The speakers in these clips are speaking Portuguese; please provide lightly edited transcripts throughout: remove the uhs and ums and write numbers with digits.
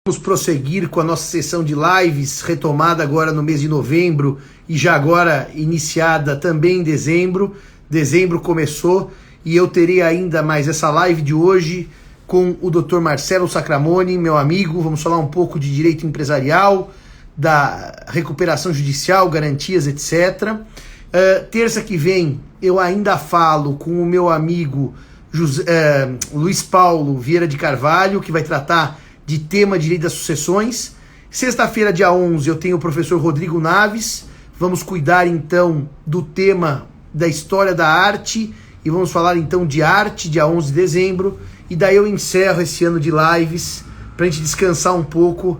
Vamos prosseguir com a nossa sessão de lives, retomada agora no mês de novembro e já agora iniciada também em dezembro. Dezembro começou e eu terei ainda mais essa live de hoje com o Dr. Marcelo Sacramone, meu amigo. Vamos falar um pouco de direito empresarial, da recuperação judicial, garantias, etc. Terça que vem eu ainda falo com o meu amigo Luiz Paulo Vieira de Carvalho, que vai tratar de tema direito das sucessões. Sexta-feira, dia 11, eu tenho o professor Rodrigo Naves. Vamos cuidar então do tema da história da arte e vamos falar então de arte, dia 11 de dezembro. E daí eu encerro esse ano de lives para a gente descansar um pouco,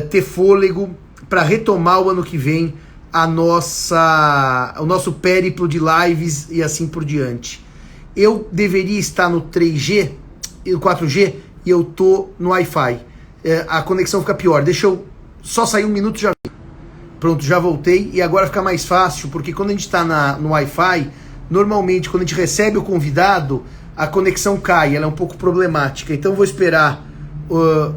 ter fôlego para retomar o ano que vem o nosso périplo de lives e assim por diante. Eu deveria estar no 3G, no 4G, e eu tô no Wi-Fi. A conexão fica pior. Deixa eu só sair um minuto e já... Pronto, já voltei. E agora fica mais fácil, porque quando a gente está no Wi-Fi, normalmente quando a gente recebe o convidado, a conexão cai, ela é um pouco problemática. Então eu vou esperar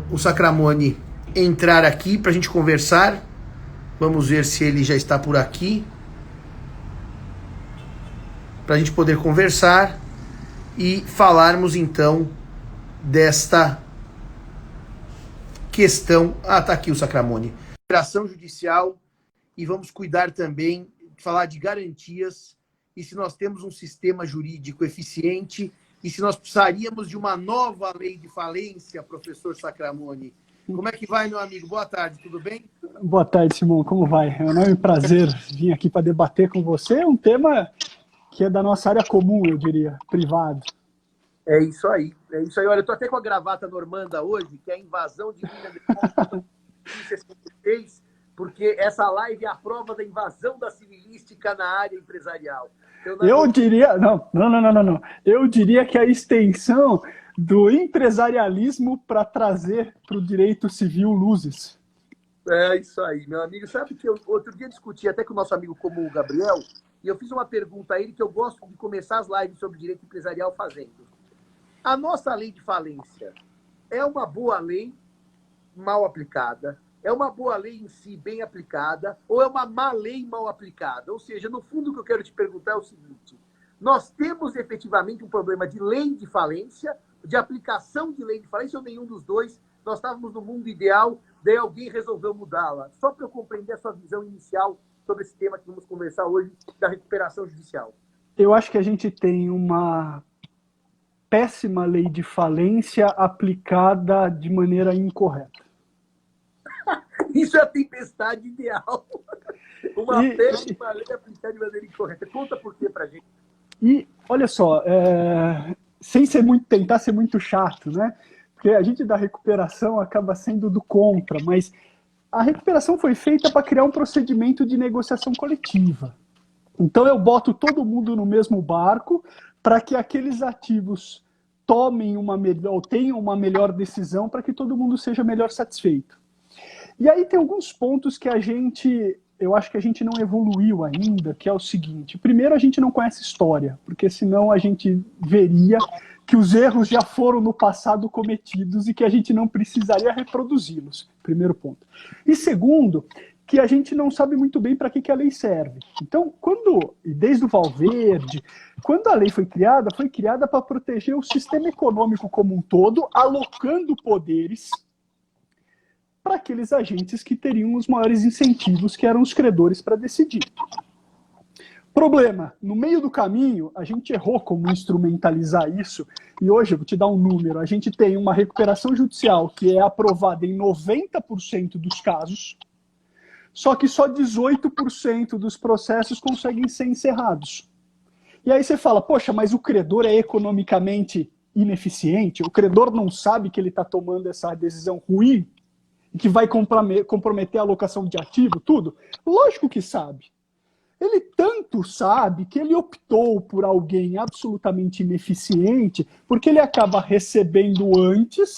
o Sacramone entrar aqui para a gente conversar. Vamos ver se ele já está por aqui, para a gente poder conversar e falarmos então desta questão. Tá aqui o Sacramone. Recuperação judicial, e vamos cuidar também, falar de garantias, e se nós temos um sistema jurídico eficiente, e se nós precisaríamos de uma nova lei de falência, professor Sacramone. Como é que vai, meu amigo? Boa tarde, tudo bem? Boa tarde, Simão. Como vai? É um enorme prazer vir aqui para debater com você um tema que é da nossa área comum, eu diria, privado. É isso aí. Olha, eu tô até com a gravata normanda hoje, que é a invasão de Minas Gerais em 66, porque essa live é a prova da invasão da civilística na área empresarial. Eu diria... Não. Eu diria que a extensão do empresarialismo para trazer para o direito civil luzes. É isso aí, meu amigo. Sabe que eu outro dia discuti até com o nosso amigo comum, o Gabriel, e eu fiz uma pergunta a ele que eu gosto de começar as lives sobre direito empresarial fazendo. A nossa lei de falência é uma boa lei mal aplicada? É uma boa lei em si bem aplicada? Ou é uma má lei mal aplicada? Ou seja, no fundo o que eu quero te perguntar é o seguinte: nós temos efetivamente um problema de lei de falência, de aplicação de lei de falência, ou nenhum dos dois? Nós estávamos no mundo ideal, daí alguém resolveu mudá-la. Só para eu compreender a sua visão inicial sobre esse tema que vamos conversar hoje, da recuperação judicial. Eu acho que a gente tem uma péssima lei de falência aplicada de maneira incorreta. Isso é a tempestade ideal. Uma péssima lei aplicada de maneira incorreta. Conta por quê pra gente. E, olha só, sem tentar ser muito chato, né? Porque a gente da recuperação acaba sendo do contra, mas a recuperação foi feita para criar um procedimento de negociação coletiva. Então eu boto todo mundo no mesmo barco para que aqueles ativos tenham uma melhor decisão para que todo mundo seja melhor satisfeito. E aí tem alguns pontos que eu acho que a gente não evoluiu ainda, que é o seguinte: primeiro, a gente não conhece história, porque senão a gente veria que os erros já foram no passado cometidos e que a gente não precisaria reproduzi-los. Primeiro ponto. E segundo, que a gente não sabe muito bem para que a lei serve. Então, desde o Valverde, quando a lei foi criada para proteger o sistema econômico como um todo, alocando poderes para aqueles agentes que teriam os maiores incentivos, que eram os credores, para decidir. Problema: no meio do caminho, a gente errou como instrumentalizar isso, e hoje, eu vou te dar um número, a gente tem uma recuperação judicial que é aprovada em 90% dos casos, só que só 18% dos processos conseguem ser encerrados. E aí você fala: poxa, mas o credor é economicamente ineficiente? O credor não sabe que ele está tomando essa decisão ruim? Que vai comprometer a alocação de ativo, tudo? Lógico que sabe. Ele tanto sabe que ele optou por alguém absolutamente ineficiente porque ele acaba recebendo antes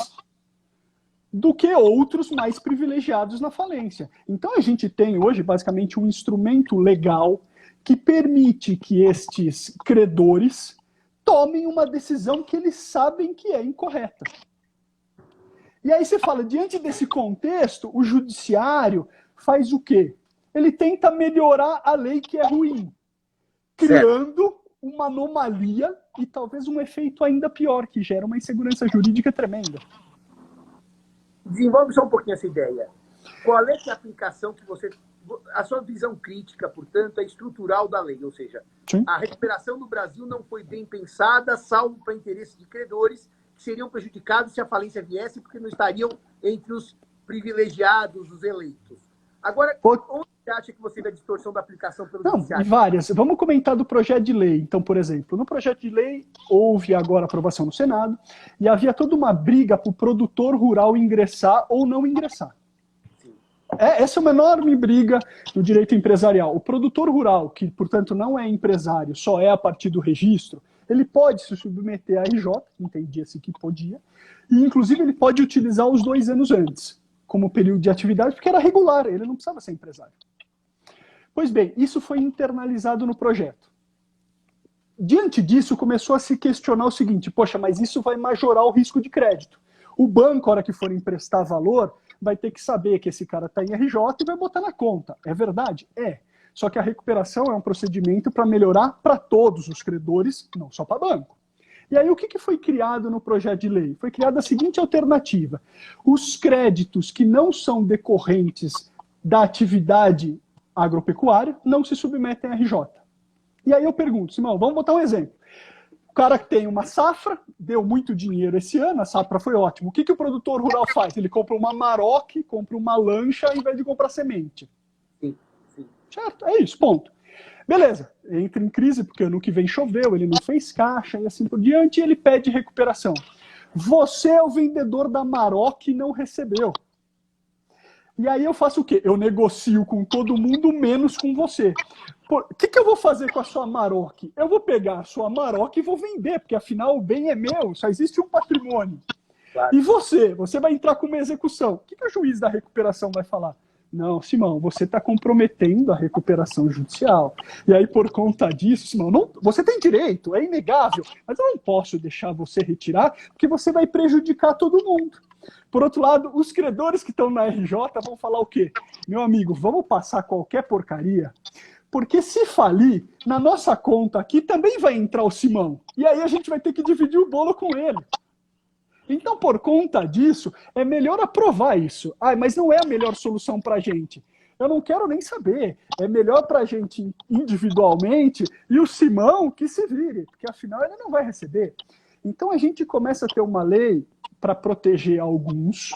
do que outros mais privilegiados na falência. Então a gente tem hoje basicamente um instrumento legal que permite que estes credores tomem uma decisão que eles sabem que é incorreta. E aí você fala, diante desse contexto, o judiciário faz o quê? Ele tenta melhorar a lei que é ruim, criando uma anomalia e talvez um efeito ainda pior, que gera uma insegurança jurídica tremenda. Desenvolve só um pouquinho essa ideia. Qual é que é a aplicação que você... A sua visão crítica, portanto, é estrutural da lei, ou seja, Sim. A recuperação no Brasil não foi bem pensada, salvo para interesses de credores que seriam prejudicados se a falência viesse, porque não estariam entre os privilegiados, os eleitos. Agora, onde você acha que você vê a distorção da aplicação pelo judiciário? Várias. Vamos comentar do projeto de lei. Então, por exemplo, no projeto de lei houve agora aprovação no Senado e havia toda uma briga para o produtor rural ingressar ou não ingressar. Essa é uma enorme briga no direito empresarial. O produtor rural, que, portanto, não é empresário, só é a partir do registro, ele pode se submeter à RJ, entendia-se que podia, e, inclusive, ele pode utilizar os 2 anos antes, como período de atividade, porque era regular, ele não precisava ser empresário. Pois bem, isso foi internalizado no projeto. Diante disso, começou a se questionar o seguinte, poxa, mas isso vai majorar o risco de crédito. O banco, na hora que for emprestar valor, vai ter que saber que esse cara está em RJ e vai botar na conta. É verdade? É. Só que a recuperação é um procedimento para melhorar para todos os credores, não só para banco. E aí o que foi criado no projeto de lei? Foi criada a seguinte alternativa. Os créditos que não são decorrentes da atividade agropecuária não se submetem à RJ. E aí eu pergunto, Simão, vamos botar um exemplo. O cara que tem uma safra, deu muito dinheiro esse ano, a safra foi ótima. O que o produtor rural faz? Ele compra uma Maroc, compra uma lancha, ao invés de comprar semente. Sim. Certo? É isso, ponto. Beleza, entra em crise porque ano que vem choveu, ele não fez caixa e assim por diante, e ele pede recuperação. Você é o vendedor da Maroc e não recebeu. E aí eu faço o quê? Eu negocio com todo mundo, menos com você. O que eu vou fazer com a sua Maroc? Eu vou pegar a sua Maroc e vou vender, porque afinal o bem é meu, só existe um patrimônio. Claro. E você vai entrar com uma execução. O que o juiz da recuperação vai falar? Não, Simão, você está comprometendo a recuperação judicial. E aí, por conta disso, Simão, você tem direito, é inegável, mas eu não posso deixar você retirar, porque você vai prejudicar todo mundo. Por outro lado, os credores que estão na RJ vão falar o quê? Meu amigo, vamos passar qualquer porcaria, porque se falir, na nossa conta aqui também vai entrar o Simão. E aí a gente vai ter que dividir o bolo com ele. Então, por conta disso, é melhor aprovar isso. Mas não é a melhor solução para a gente. Eu não quero nem saber. É melhor para a gente individualmente e o Simão que se vire, porque afinal ele não vai receber. Então a gente começa a ter uma lei para proteger alguns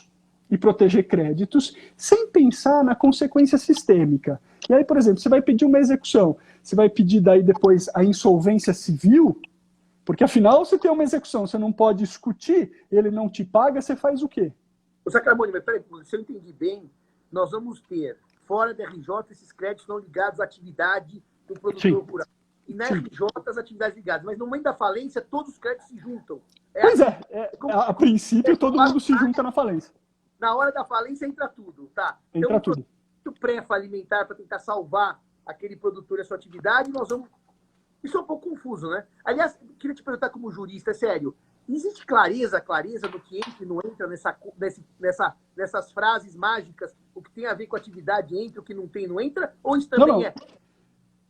e proteger créditos, sem pensar na consequência sistêmica. E aí, por exemplo, você vai pedir uma execução, você vai pedir daí depois a insolvência civil, porque afinal você tem uma execução, você não pode discutir, ele não te paga, você faz o quê? Ô Sacramone, mas peraí, se eu entendi bem, nós vamos ter, fora da RJ, esses créditos não ligados à atividade do produtor rural. E na RJ, as atividades ligadas. Mas no momento da falência, todos os créditos se juntam. A princípio, todo mundo se junta na falência. Na hora da falência, entra tudo, tá? Entra tudo. Então, pré-falimentar para tentar salvar aquele produtor e a sua atividade, nós vamos... Isso é um pouco confuso, né? Aliás, queria te perguntar como jurista, é sério, existe clareza no que entra e não entra nessas frases mágicas, o que tem a ver com a atividade entra, o que não tem não entra? Ou isso também é...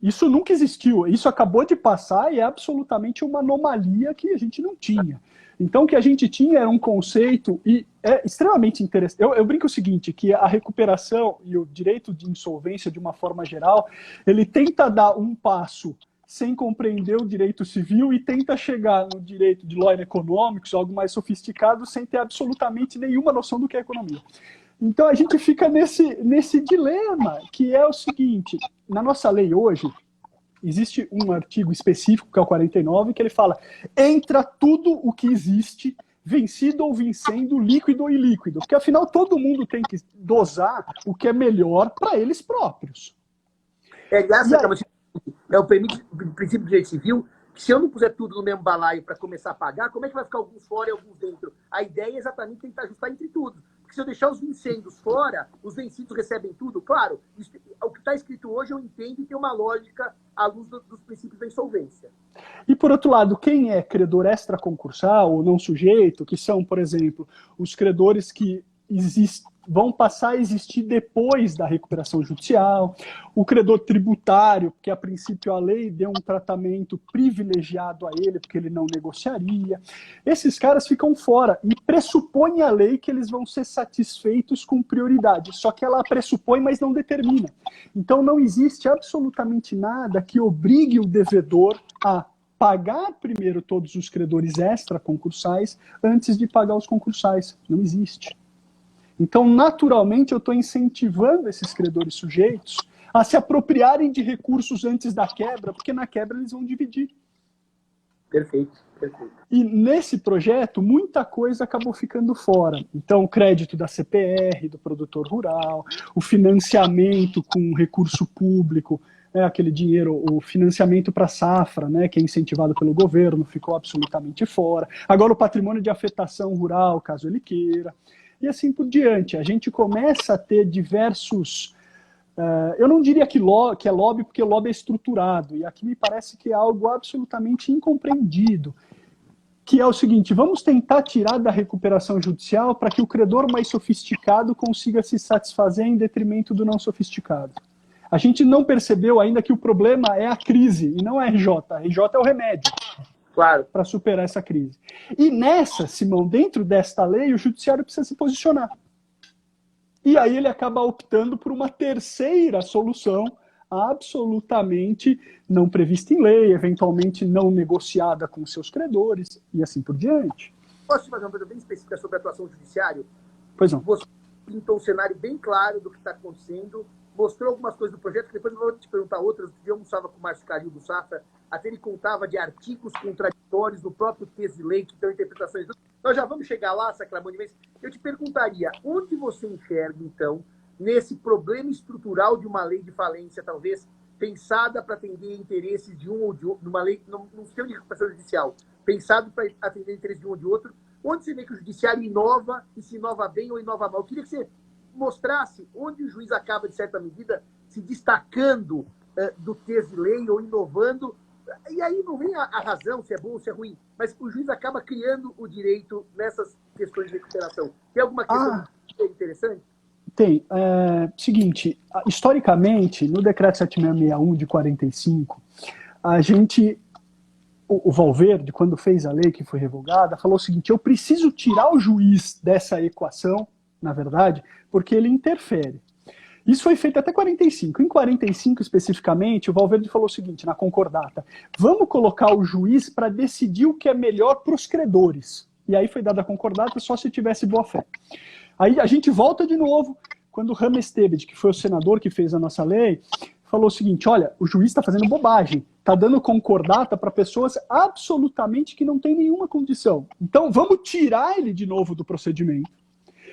Isso nunca existiu. Isso acabou de passar e é absolutamente uma anomalia que a gente não tinha. Então, o que a gente tinha era um conceito, e é extremamente interessante. Eu brinco o seguinte, que a recuperação e o direito de insolvência, de uma forma geral, ele tenta dar um passo sem compreender o direito civil e tenta chegar no direito de law economics, algo mais sofisticado, sem ter absolutamente nenhuma noção do que é economia. Então a gente fica nesse dilema, que é o seguinte, na nossa lei hoje, existe um artigo específico, que é o 49, que ele fala, entra tudo o que existe, vencido ou vencendo, líquido ou ilíquido, porque afinal todo mundo tem que dosar o que é melhor para eles próprios. É o princípio do direito civil, que se eu não puser tudo no mesmo balaio para começar a pagar, como é que vai ficar alguns fora e alguns dentro? A ideia é exatamente tentar ajustar entre tudo. Porque se eu deixar os vincendos fora, os vencidos recebem tudo. Claro, o que está escrito hoje eu entendo e tem uma lógica à luz dos princípios da insolvência. E, por outro lado, quem é credor extraconcursal ou não sujeito, que são, por exemplo, os credores que vão passar a existir depois da recuperação judicial, o credor tributário, porque a princípio a lei deu um tratamento privilegiado a ele, porque ele não negociaria. Esses caras ficam fora e pressupõe a lei que eles vão ser satisfeitos com prioridade, só que ela pressupõe, mas não determina. Então não existe absolutamente nada que obrigue o devedor a pagar primeiro todos os credores extraconcursais antes de pagar os concursais. Não existe. Então, naturalmente, eu estou incentivando esses credores sujeitos a se apropriarem de recursos antes da quebra, porque na quebra eles vão dividir. Perfeito, perfeito. E nesse projeto, muita coisa acabou ficando fora. Então, o crédito da CPR, do produtor rural, o financiamento com recurso público, aquele dinheiro, o financiamento para a safra, que é incentivado pelo governo, ficou absolutamente fora. Agora, o patrimônio de afetação rural, caso ele queira. E assim por diante. A gente começa a ter diversos... eu não diria que é lobby, porque o lobby é estruturado. E aqui me parece que é algo absolutamente incompreendido. Que é o seguinte, vamos tentar tirar da recuperação judicial para que o credor mais sofisticado consiga se satisfazer em detrimento do não sofisticado. A gente não percebeu ainda que o problema é a crise, e não a RJ. A RJ é o remédio. Claro. Para superar essa crise. E nessa, Simão, dentro desta lei, o judiciário precisa se posicionar. E aí ele acaba optando por uma terceira solução absolutamente não prevista em lei, eventualmente não negociada com seus credores, e assim por diante. Posso te fazer uma pergunta bem específica sobre a atuação do judiciário? Pois não. Você pintou um cenário bem claro do que está acontecendo, mostrou algumas coisas do projeto, que depois eu vou te perguntar outras. Eu almoçava com o Márcio Caril do Safra, até ele contava de artigos contraditórios no próprio texto de lei, que dão interpretações. Nós já vamos chegar lá, Sacramone, mas eu te perguntaria, onde você enxerga, então, nesse problema estrutural de uma lei de falência, talvez, pensada para atender interesses de um ou de outro, numa lei, num sistema de recuperação judicial, pensado para atender interesses de um ou de outro, onde você vê que o judiciário inova, e se inova bem ou inova mal? Eu queria que você mostrasse onde o juiz acaba, de certa medida, se destacando do texto de lei ou inovando. E aí não vem a razão, se é bom ou se é ruim, mas o juiz acaba criando o direito nessas questões de recuperação. Tem alguma questão interessante? Tem. Seguinte, historicamente, no decreto 7661 de 45, a gente, o Valverde, quando fez a lei que foi revogada, falou o seguinte, eu preciso tirar o juiz dessa equação, na verdade, porque ele interfere. Isso foi feito até 45. Em 45, especificamente, o Valverde falou o seguinte, na concordata, vamos colocar o juiz para decidir o que é melhor para os credores. E aí foi dada a concordata só se tivesse boa-fé. Aí a gente volta de novo, quando o Rames Tebet, que foi o senador que fez a nossa lei, falou o seguinte, olha, o juiz está fazendo bobagem, está dando concordata para pessoas absolutamente que não têm nenhuma condição. Então vamos tirar ele de novo do procedimento.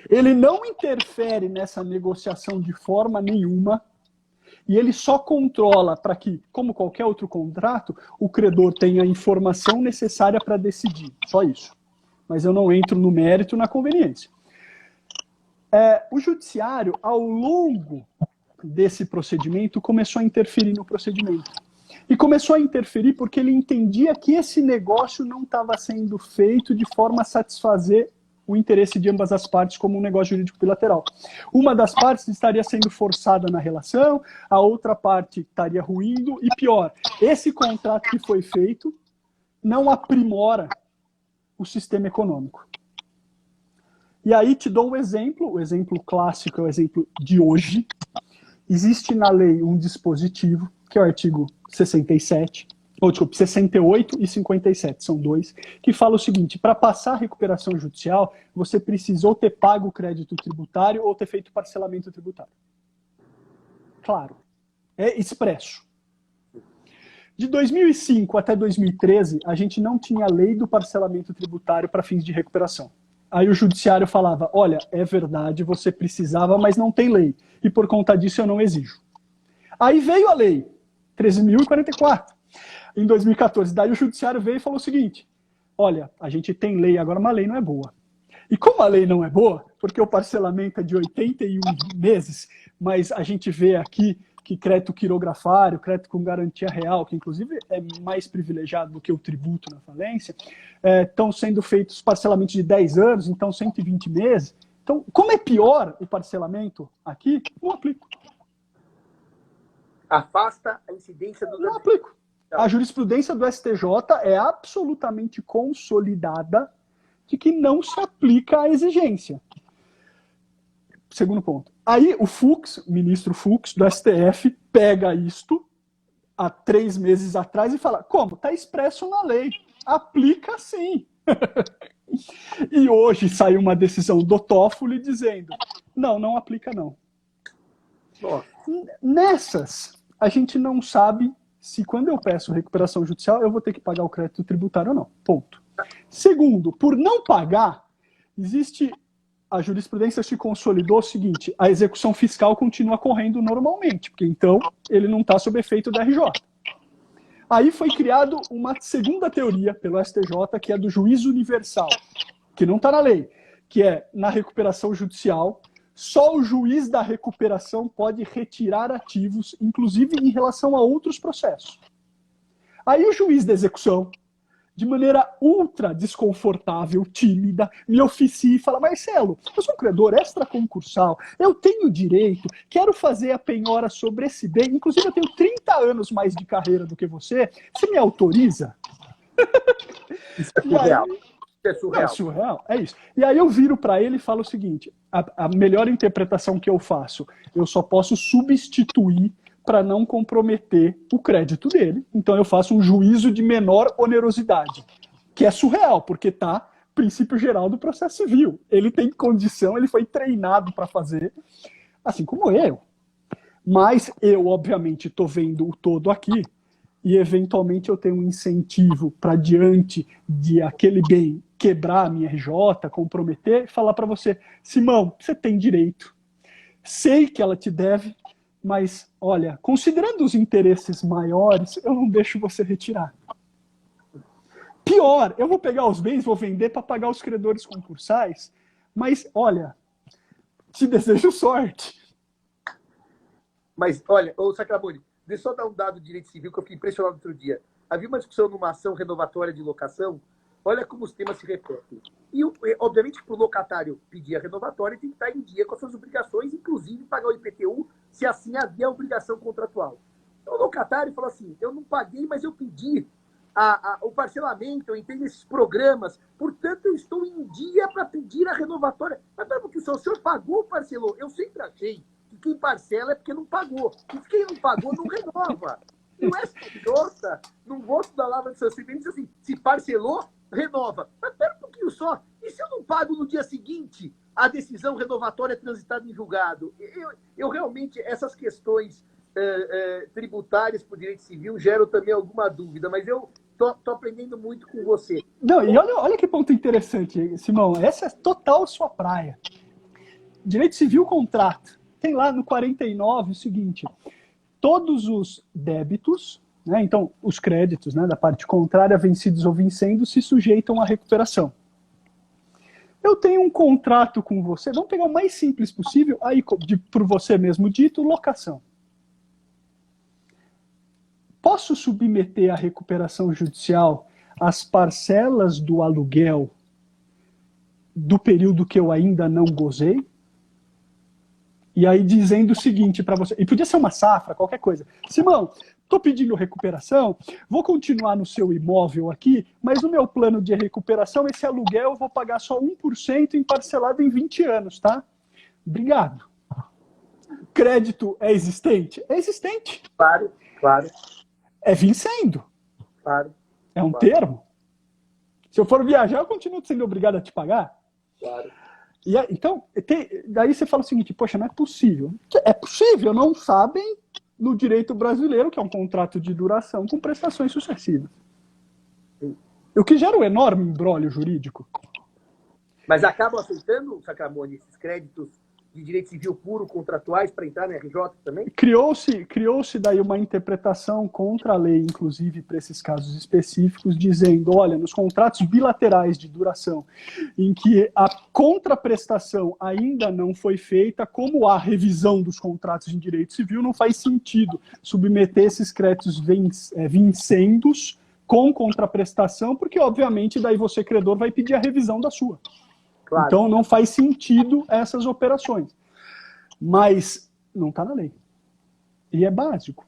Ele não interfere nessa negociação de forma nenhuma e ele só controla para que, como qualquer outro contrato, o credor tenha a informação necessária para decidir. Só isso. Mas eu não entro no mérito, na conveniência. O judiciário, ao longo desse procedimento, começou a interferir no procedimento. E começou a interferir porque ele entendia que esse negócio não estava sendo feito de forma a satisfazer o interesse de ambas as partes como um negócio jurídico bilateral. Uma das partes estaria sendo forçada na relação, a outra parte estaria ruindo, e pior, esse contrato que foi feito não aprimora o sistema econômico. E aí te dou o exemplo clássico é o exemplo de hoje. Existe na lei um dispositivo, que é o artigo 67, 68 e 57, são dois, que fala o seguinte, para passar a recuperação judicial, você precisa ou ter pago o crédito tributário ou ter feito parcelamento tributário. Claro, é expresso. De 2005 até 2013, a gente não tinha lei do parcelamento tributário para fins de recuperação. Aí o judiciário falava, olha, é verdade, você precisava, mas não tem lei. E por conta disso eu não exijo. Aí veio a lei, 13.044, em 2014. Daí o judiciário veio e falou o seguinte, olha, a gente tem lei, agora uma lei não é boa. E como a lei não é boa, porque o parcelamento é de 81 meses, mas a gente vê aqui que crédito quirografário, crédito com garantia real, que inclusive é mais privilegiado do que o tributo na falência, estão sendo feitos parcelamentos de 10 anos, então 120 meses. Então, como é pior o parcelamento aqui, não aplico. Afasta a incidência do... Não aplico. A jurisprudência do STJ é absolutamente consolidada de que não se aplica a exigência. Segundo ponto. Aí o Fux, o ministro Fux, do STF, pega isto há 3 meses atrás e fala, como? Está expresso na lei. Aplica sim. E hoje saiu uma decisão do Toffoli dizendo, não aplica não. Nossa. Nessas, a gente não sabe se quando eu peço recuperação judicial eu vou ter que pagar o crédito tributário ou não. Ponto. Segundo, por não pagar, existe... A jurisprudência se consolidou o seguinte, a execução fiscal continua correndo normalmente, porque então ele não está sob efeito da RJ. Aí foi criado uma segunda teoria pelo STJ, que é do juízo universal, que não está na lei, que é na recuperação judicial, só o juiz da recuperação pode retirar ativos, inclusive em relação a outros processos. Aí o juiz da execução, de maneira ultra desconfortável, tímida, me oficia e fala, Marcelo, eu sou um credor extraconcursal, eu tenho direito, quero fazer a penhora sobre esse bem, inclusive eu tenho 30 anos mais de carreira do que você me autoriza? Isso é surreal. É surreal, é isso. E aí eu viro para ele e falo o seguinte, a melhor interpretação que eu faço, eu só posso substituir para não comprometer o crédito dele. Então eu faço um juízo de menor onerosidade, que é surreal, porque está princípio geral do processo civil. Ele tem condição, ele foi treinado para fazer, assim como eu. Mas eu, obviamente, estou vendo o todo aqui e, eventualmente, eu tenho um incentivo para, diante de aquele bem, quebrar a minha RJ, comprometer, e falar para você, Simão, você tem direito. Sei que ela te deve, mas, olha, considerando os interesses maiores, eu não deixo você retirar. Pior, eu vou pegar os bens, vou vender para pagar os credores concursais, mas, olha, te desejo sorte. Mas, olha, ô Sacramone, deixa eu só dar um dado do direito civil que eu fiquei impressionado outro dia. Havia uma discussão numa ação renovatória de locação, olha como os temas se repetem. E, obviamente, para o locatário pedir a renovatória, tem que estar em dia com as suas obrigações, inclusive pagar o IPTU, se assim havia obrigação contratual. Então, o locatário falou assim, eu não paguei, mas eu pedi o parcelamento, eu entendo esses programas, portanto, eu estou em dia para pedir a renovatória. Mas, porque o senhor pagou, parcelou. Eu sempre achei que quem parcela é porque não pagou. E quem não pagou não renova. E o STJ, num voto da Lavra de São Silvio, diz assim, se parcelou, renova. Mas pera um pouquinho só. E se eu não pago no dia seguinte a decisão renovatória transitada em julgado? Eu realmente, essas questões tributárias para o direito civil geram também alguma dúvida, mas eu tô aprendendo muito com você. Não, e olha que ponto interessante, Simão. Essa é total sua praia. Direito civil, contrato. Tem lá no 49 o seguinte, todos os débitos, né, então os créditos, né, da parte contrária, vencidos ou vencendo, se sujeitam à recuperação. Eu tenho um contrato com você, vamos pegar o mais simples possível, aí por você mesmo dito, locação. Posso submeter à recuperação judicial as parcelas do aluguel do período que eu ainda não gozei? E aí dizendo o seguinte para você, e podia ser uma safra, qualquer coisa. Simão, estou pedindo recuperação, vou continuar no seu imóvel aqui, mas no meu plano de recuperação, esse aluguel eu vou pagar só 1% em parcelado em 20 anos, tá? Obrigado. Crédito é existente? É existente. Claro, claro. É vencendo. Claro. É um termo. Se eu for viajar, eu continuo sendo obrigado a te pagar. Claro. E então, daí você fala o seguinte, poxa, não é possível. É possível, não sabem no direito brasileiro, que é um contrato de duração com prestações sucessivas. Sim. O que gera um enorme imbróglio jurídico. Mas acabam aceitando, Sacramone, esses créditos de direito civil puro, contratuais, para entrar na RJ também? Criou-se daí uma interpretação contra a lei, inclusive para esses casos específicos, dizendo, olha, nos contratos bilaterais de duração, em que a contraprestação ainda não foi feita, como há revisão dos contratos em direito civil, não faz sentido submeter esses créditos vincendos com contraprestação, porque, obviamente, daí você, credor, vai pedir a revisão da sua. Claro. Então, não faz sentido essas operações. Mas não está na lei. E é básico.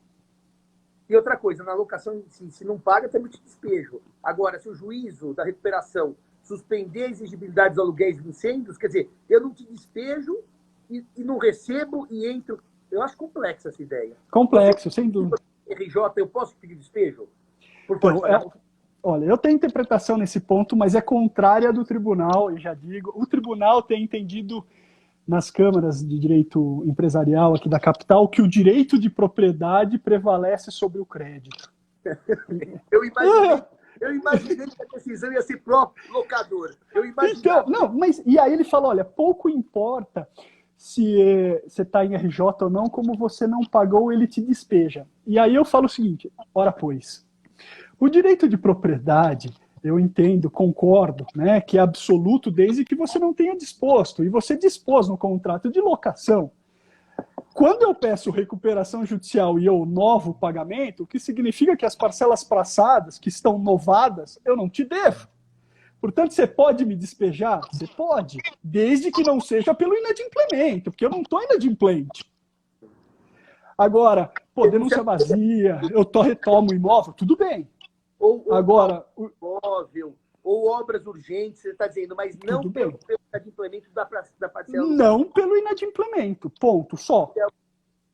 E outra coisa, na locação, se não paga, tem muito despejo. Agora, se o juízo da recuperação suspender a exigibilidade dos aluguéis vincendos, quer dizer, eu não te despejo e não recebo e entro. Eu acho complexa essa ideia. Complexo, sem dúvida. RJ, eu posso pedir despejo? Por Olha, eu tenho interpretação nesse ponto, mas é contrária do tribunal, eu já digo. O tribunal tem entendido nas câmaras de direito empresarial aqui da capital que o direito de propriedade prevalece sobre o crédito. Eu imaginei que a decisão ia ser pró-locador. Então, não, mas e aí ele fala, olha, pouco importa se você está em RJ ou não, como você não pagou, ele te despeja. E aí eu falo o seguinte, ora pois, o direito de propriedade, eu entendo, concordo, né, que é absoluto desde que você não tenha disposto. E você dispôs no contrato de locação. Quando eu peço recuperação judicial e eu novo o pagamento, o que significa que as parcelas passadas, que estão novadas, eu não te devo. Portanto, você pode me despejar? Você pode, desde que não seja pelo inadimplemento, porque eu não estou inadimplente. Agora, denúncia vazia, eu retomo o imóvel, tudo bem. Agora, imóvel, ou obras urgentes, você está dizendo, mas não pelo inadimplemento da parcela. Não pelo inadimplemento, ponto, só.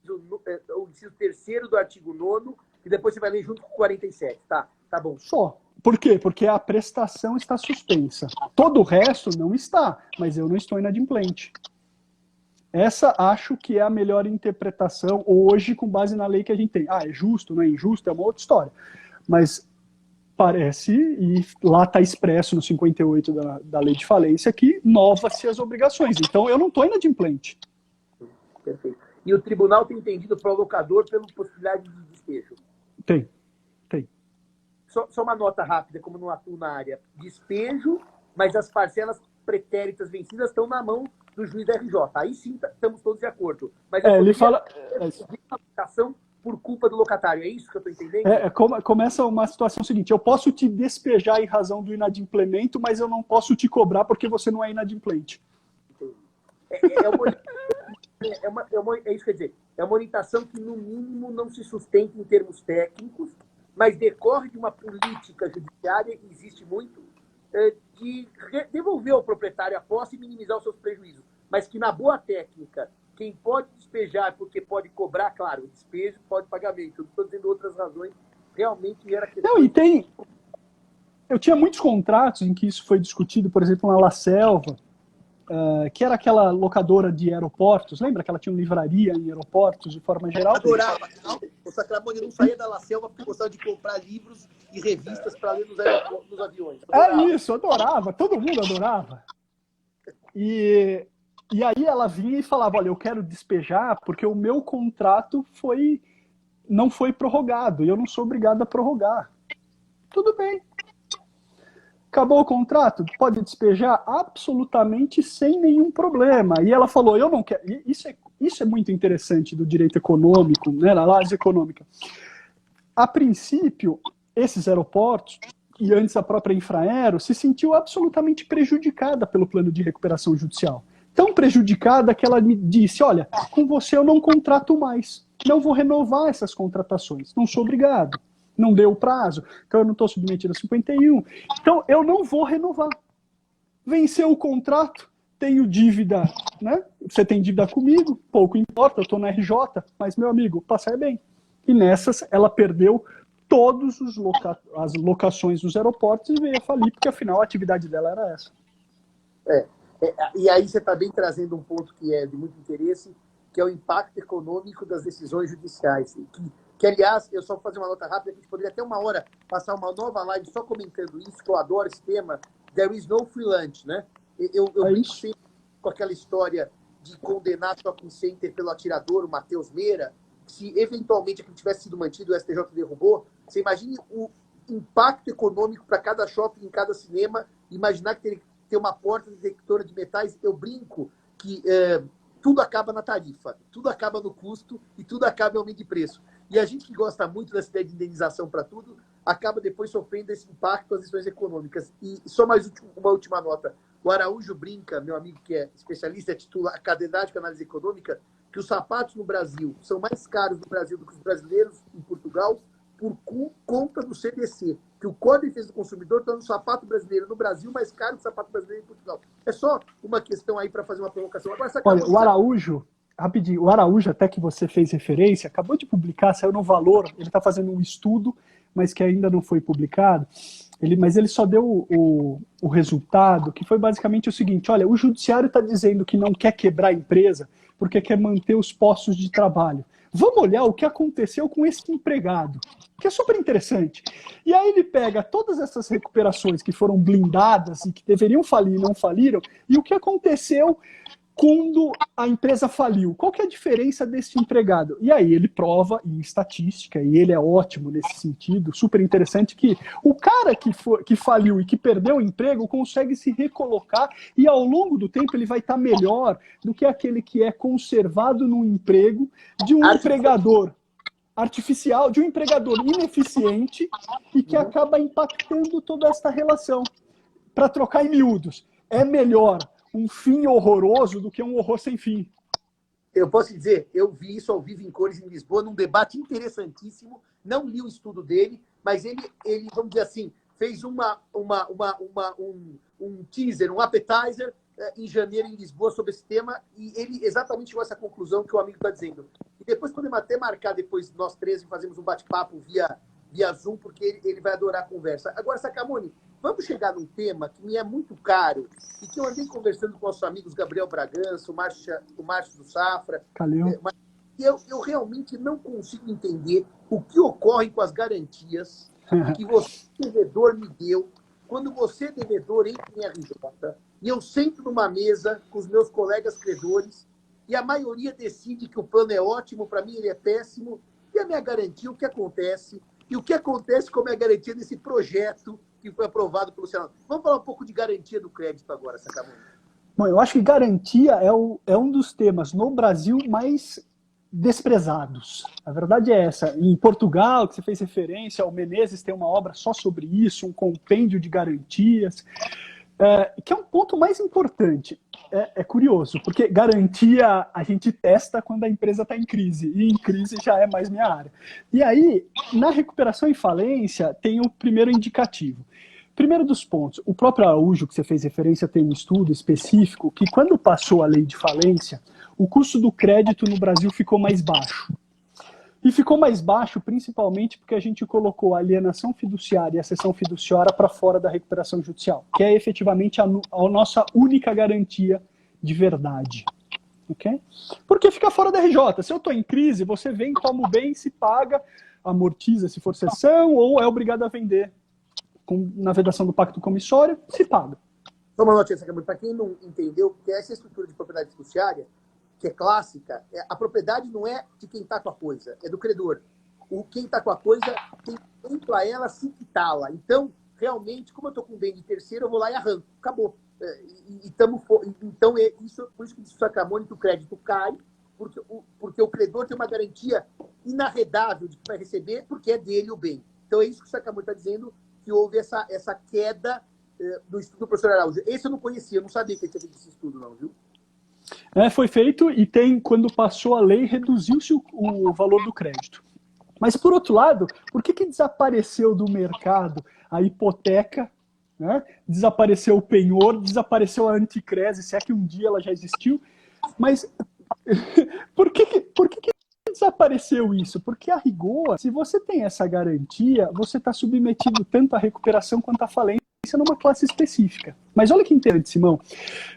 O inciso 3º do artigo 9º, que depois você vai ler junto com o 47, tá bom. Só. Por quê? Porque a prestação está suspensa. Todo o resto não está, mas eu não estou inadimplente. Essa acho que é a melhor interpretação hoje com base na lei que a gente tem. É justo, não é injusto, é uma outra história. Mas parece, e lá está expresso no 58 da lei de falência, que nova-se as obrigações. Então, eu não estou inadimplente. Perfeito. E o tribunal tem entendido para o locador pela possibilidade de despejo? Tem. Só uma nota rápida, como não atuo na área. Despejo, mas as parcelas pretéritas vencidas estão na mão do juiz da RJ. Aí sim estamos todos de acordo. Mas ele fala... a aplicação por culpa do locatário. É isso que eu estou entendendo? Começa uma situação seguinte, eu posso te despejar em razão do inadimplemento, mas eu não posso te cobrar porque você não é inadimplente. É isso que quer dizer. É uma orientação que, no mínimo, não se sustenta em termos técnicos, mas decorre de uma política judiciária, que existe muito, de devolver ao proprietário a posse e minimizar os seus prejuízos. Mas que, na boa técnica, quem pode despejar porque pode cobrar, claro, despejo pode pagamento. Eu não estou dizendo outras razões, realmente era questão... Não, e tem... Eu tinha muitos contratos em que isso foi discutido, por exemplo, na La Selva, que era aquela locadora de aeroportos, lembra que ela tinha uma livraria em aeroportos de forma geral? Adorava. O Sacramone não saía da La Selva porque gostava de comprar livros e revistas para ler nos aviões. Adorava. Todo mundo adorava. E aí ela vinha e falava, olha, eu quero despejar porque o meu contrato não foi prorrogado e eu não sou obrigado a prorrogar. Tudo bem. Acabou o contrato? Pode despejar absolutamente sem nenhum problema. E ela falou, eu não quero... Isso é muito interessante do direito econômico, né, na análise econômica. A princípio, esses aeroportos, e antes a própria Infraero, se sentiu absolutamente prejudicada pelo plano de recuperação judicial. Tão prejudicada que ela me disse, olha, com você eu não contrato mais. Não vou renovar essas contratações. Não sou obrigado. Não deu o prazo, então eu não estou submetido a 51. Então, eu não vou renovar. Venceu o contrato, tenho dívida, né? Você tem dívida comigo, pouco importa, eu estou na RJ, mas, meu amigo, passar bem. E nessas, ela perdeu todas as locações dos aeroportos e veio a falir, porque afinal a atividade dela era essa. E aí você está bem trazendo um ponto que é de muito interesse, que é o impacto econômico das decisões judiciais. Que, aliás, eu só vou fazer uma nota rápida, que a gente poderia até uma hora passar uma nova live só comentando isso, que eu adoro esse tema, there is no free lunch, né? Eu brinco sempre com aquela história de condenar a shopping center pelo atirador, o Matheus Meira, se eventualmente aquilo tivesse sido mantido, o STJ derrubou, você imagine o impacto econômico para cada shopping, em cada cinema, imaginar que teria que ter uma porta detectora de metais. Eu brinco que tudo acaba na tarifa, tudo acaba no custo e tudo acaba em aumento de preço. E a gente que gosta muito dessa ideia de indenização para tudo, acaba depois sofrendo esse impacto às decisões econômicas. E só mais uma última nota. O Araújo brinca, meu amigo que é especialista, é titular catedrático de análise econômica, que os sapatos no Brasil são mais caros no Brasil do que os brasileiros em Portugal por conta do CDC, que o Código de Defesa do Consumidor torna o sapato brasileiro no Brasil mais caro que o sapato brasileiro em Portugal. É só uma questão aí para fazer uma provocação. Agora, olha, o Araújo, rapidinho, o Araújo, até que você fez referência, acabou de publicar, saiu no Valor, ele está fazendo um estudo, mas que ainda não foi publicado, mas ele só deu o resultado, que foi basicamente o seguinte: olha, o judiciário está dizendo que não quer quebrar a empresa porque quer manter os postos de trabalho. Vamos olhar o que aconteceu com esse empregado, que é super interessante. E aí ele pega todas essas recuperações que foram blindadas e que deveriam falir e não faliram, e o que aconteceu quando a empresa faliu. Qual que é a diferença desse empregado? E aí ele prova em estatística, e ele é ótimo nesse sentido, super interessante, que o cara que faliu e que perdeu o emprego consegue se recolocar e ao longo do tempo ele vai estar melhor do que aquele que é conservado no emprego de um empregador artificial, de um empregador ineficiente e que acaba impactando toda esta relação. Para trocar em miúdos, é melhor um fim horroroso do que um horror sem fim. Eu posso dizer, eu vi isso ao vivo em cores em Lisboa, num debate interessantíssimo, não li o estudo dele, mas ele vamos dizer assim, fez um teaser, um appetizer em janeiro em Lisboa sobre esse tema, e ele exatamente chegou a essa conclusão que o amigo está dizendo. E depois podemos até marcar, depois nós três fazemos um bate-papo via Zoom, porque ele vai adorar a conversa. Agora, Sacamone, vamos chegar num tema que me é muito caro e que eu andei conversando com nossos amigos Gabriel Bragança, o Márcio do Safra. Calil. Eu realmente não consigo entender o que ocorre com as garantias que você, devedor, me deu quando você, devedor, entra em RJ e eu sento numa mesa com os meus colegas credores e a maioria decide que o plano é ótimo, para mim ele é péssimo, e a minha garantia, o que acontece? E o que acontece com a minha garantia nesse projeto que foi aprovado pelo Senado? Vamos falar um pouco de garantia do crédito agora, Sacamone. Bom, eu acho que garantia é um dos temas no Brasil mais desprezados. A verdade é essa. Em Portugal, que você fez referência, o Menezes tem uma obra só sobre isso, um compêndio de garantias, que é um ponto mais importante. É curioso, porque garantia a gente testa quando a empresa está em crise, e em crise já é mais minha área. E aí, na recuperação e falência, tem o primeiro indicativo. Primeiro dos pontos, o próprio Araújo, que você fez referência, tem um estudo específico que quando passou a lei de falência, o custo do crédito no Brasil ficou mais baixo. E ficou mais baixo principalmente porque a gente colocou a alienação fiduciária e a cessão fiduciária para fora da recuperação judicial, que é efetivamente a nossa única garantia de verdade. Okay? Porque fica fora da RJ. Se eu estou em crise, você vem, toma o bem, se paga, amortiza se for cessão ou é obrigado a vender na vedação do pacto comissório, se paga. Uma notícia, para quem não entendeu, que essa estrutura de propriedade fiduciária, que é clássica, a propriedade não é de quem está com a coisa, é do credor. Quem está com a coisa tem direito a ela se quitá-la. Então, realmente, como eu estou com bem de terceiro, eu vou lá e arranco. Acabou. Então, por isso que diz o Sacamone que o crédito cai, porque o credor tem uma garantia inarredável de que vai receber, porque é dele o bem. Então, é isso que o Sacamone está dizendo, que houve essa queda do estudo do professor Araújo. Esse eu não conhecia, eu não sabia que ele tinha feito esse estudo, não, viu? Foi feito e quando passou a lei, reduziu-se o valor do crédito. Mas, por outro lado, por que desapareceu do mercado a hipoteca, né? Desapareceu o penhor, desapareceu a anticrese, se é que um dia ela já existiu, mas por que desapareceu isso? Porque, a rigor, se você tem essa garantia, você está submetido tanto à recuperação quanto à falência numa classe específica. Mas olha que interessante, Simão.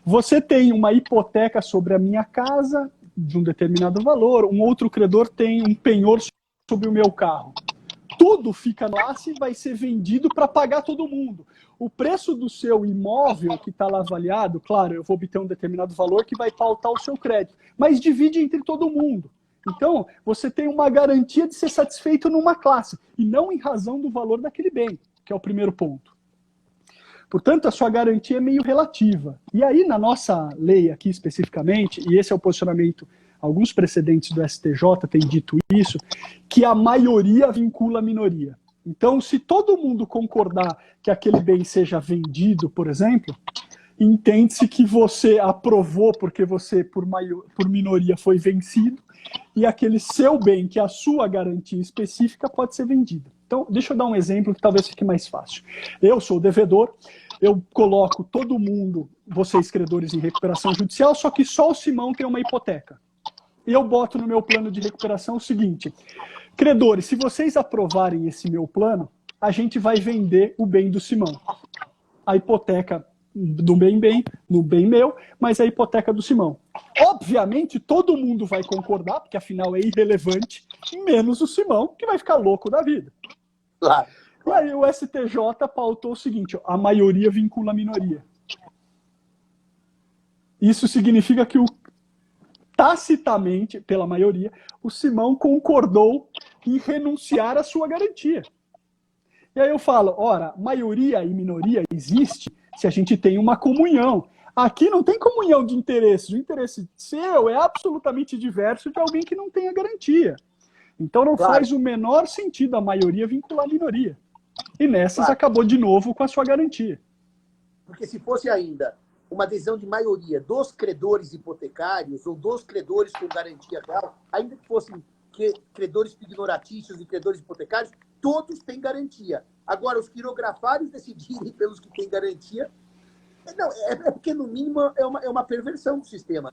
Você tem uma hipoteca sobre a minha casa de um determinado valor, um outro credor tem um penhor sobre o meu carro. tudo fica no LACE e vai ser vendido para pagar todo mundo. O preço do seu imóvel que está lá avaliado, claro, eu vou obter um determinado valor que vai pautar o seu crédito, mas divide entre todo mundo. Então, você tem uma garantia de ser satisfeito numa classe, e não em razão do valor daquele bem, que é o primeiro ponto. Portanto, a sua garantia é meio relativa. E aí, na nossa lei aqui especificamente, e esse é o posicionamento, alguns precedentes do STJ têm dito isso, que a maioria vincula a minoria. Então, se todo mundo concordar que aquele bem seja vendido, por exemplo, entende-se que você aprovou porque você, por minoria, foi vencido, e aquele seu bem, que é a sua garantia específica, pode ser vendido. Então, deixa eu dar um exemplo que talvez fique mais fácil. Eu sou o devedor, eu coloco todo mundo, vocês credores, em recuperação judicial, só que só o Simão tem uma hipoteca. E eu boto no meu plano de recuperação o seguinte: credores, se vocês aprovarem esse meu plano, a gente vai vender o bem do Simão. A hipoteca do bem no bem meu, mas a hipoteca do Simão. Obviamente, todo mundo vai concordar, porque afinal é irrelevante, menos o Simão, que vai ficar louco da vida. Claro. E aí o STJ pautou o seguinte: a maioria vincula a minoria. Isso significa que tacitamente, pela maioria, o Simão concordou em renunciar à sua garantia. E aí eu falo, ora, maioria e minoria existe se a gente tem uma comunhão. Aqui não tem comunhão de interesses. O interesse seu é absolutamente diverso de alguém que não tem a garantia. Então não faz o menor sentido a maioria vincular a minoria. E nessas acabou de novo com a sua garantia. Porque se fosse ainda uma decisão de maioria dos credores hipotecários ou dos credores com garantia real, ainda que fossem credores pignoratícios e credores hipotecários, todos têm garantia. Agora, os quirografários decidirem pelos que têm garantia, não, é porque, no mínimo, é uma perversão do sistema.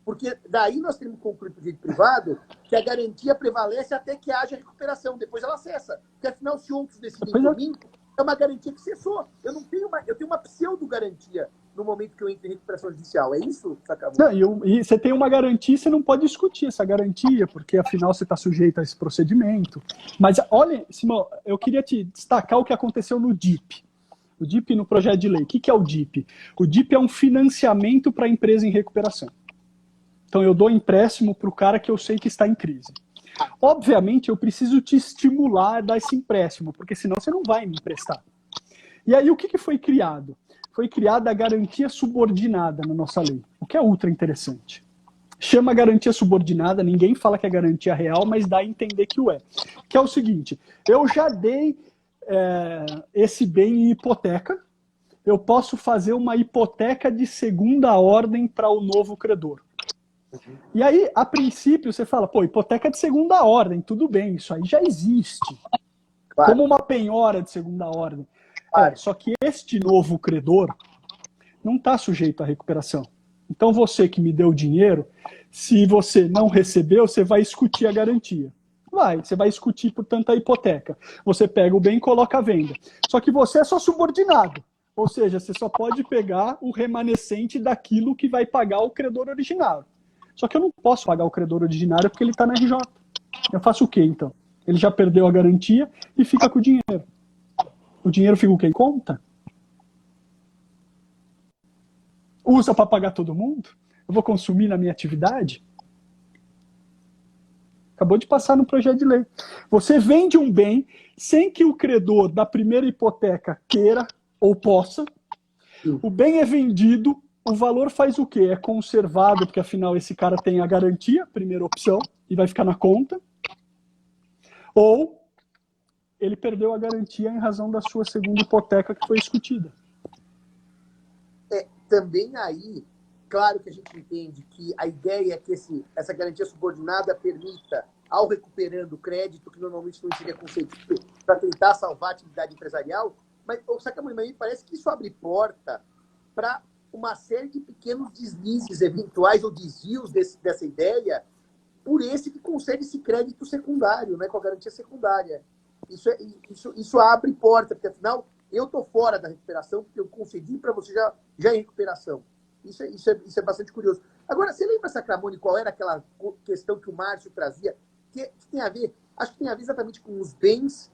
Porque daí nós temos que concluir para o direito privado que a garantia prevalece até que haja recuperação. Depois ela cessa. Porque, afinal, se outros decidem por mim, é uma garantia que cessou. Eu tenho uma pseudo-garantia no momento que eu entro em recuperação judicial. É isso que acabou? Não, e você tem uma garantia, você não pode discutir essa garantia, porque afinal você está sujeito a esse procedimento. Mas olha, Simão, eu queria te destacar o que aconteceu no DIP. O DIP no projeto de lei. O que é o DIP? O DIP é um financiamento para a empresa em recuperação. Então eu dou empréstimo para o cara que eu sei que está em crise. Obviamente eu preciso te estimular a dar esse empréstimo, porque senão você não vai me emprestar. E aí o que foi criado? Foi criada a garantia subordinada na nossa lei, o que é ultra interessante. Chama garantia subordinada, ninguém fala que é garantia real, mas dá a entender que o é. Que é o seguinte, eu já dei esse bem em hipoteca, eu posso fazer uma hipoteca de segunda ordem para o novo credor. E aí, a princípio, você fala, pô, hipoteca de segunda ordem, tudo bem, isso aí já existe. Claro. Como uma penhora de segunda ordem. Só que este novo credor não está sujeito à recuperação. Então você que me deu o dinheiro, se você não recebeu, você vai escutir a garantia. Você vai escutir, portanto, a hipoteca. Você pega o bem e coloca à venda. Só que você é só subordinado. Ou seja, você só pode pegar o remanescente daquilo que vai pagar o credor originário. Só que eu não posso pagar o credor originário porque ele está na RJ. Eu faço o quê, então? Ele já perdeu a garantia e fica com o dinheiro. O dinheiro fica o quê? Em conta? Usa para pagar todo mundo? Eu vou consumir na minha atividade? Acabou de passar no projeto de lei. Você vende um bem sem que o credor da primeira hipoteca queira ou possa. O bem é vendido, o valor faz o quê? É conservado, porque afinal esse cara tem a garantia, primeira opção, e vai ficar na conta. Ou ele perdeu a garantia em razão da sua segunda hipoteca que foi discutida. Também aí, claro que a gente entende que a ideia é que essa garantia subordinada permita, ao recuperando o crédito, que normalmente não seria concedido, para tentar salvar a atividade empresarial, mas me parece que isso abre porta para uma série de pequenos deslizes eventuais ou desvios dessa ideia por esse que concede esse crédito secundário, né, com a garantia secundária. Isso abre porta, porque afinal eu estou fora da recuperação, porque eu concedi para você já em recuperação. Isso é bastante curioso. Agora, você lembra, Sacramone, qual era aquela questão que o Márcio trazia, que tem a ver, acho que tem a ver exatamente com os bens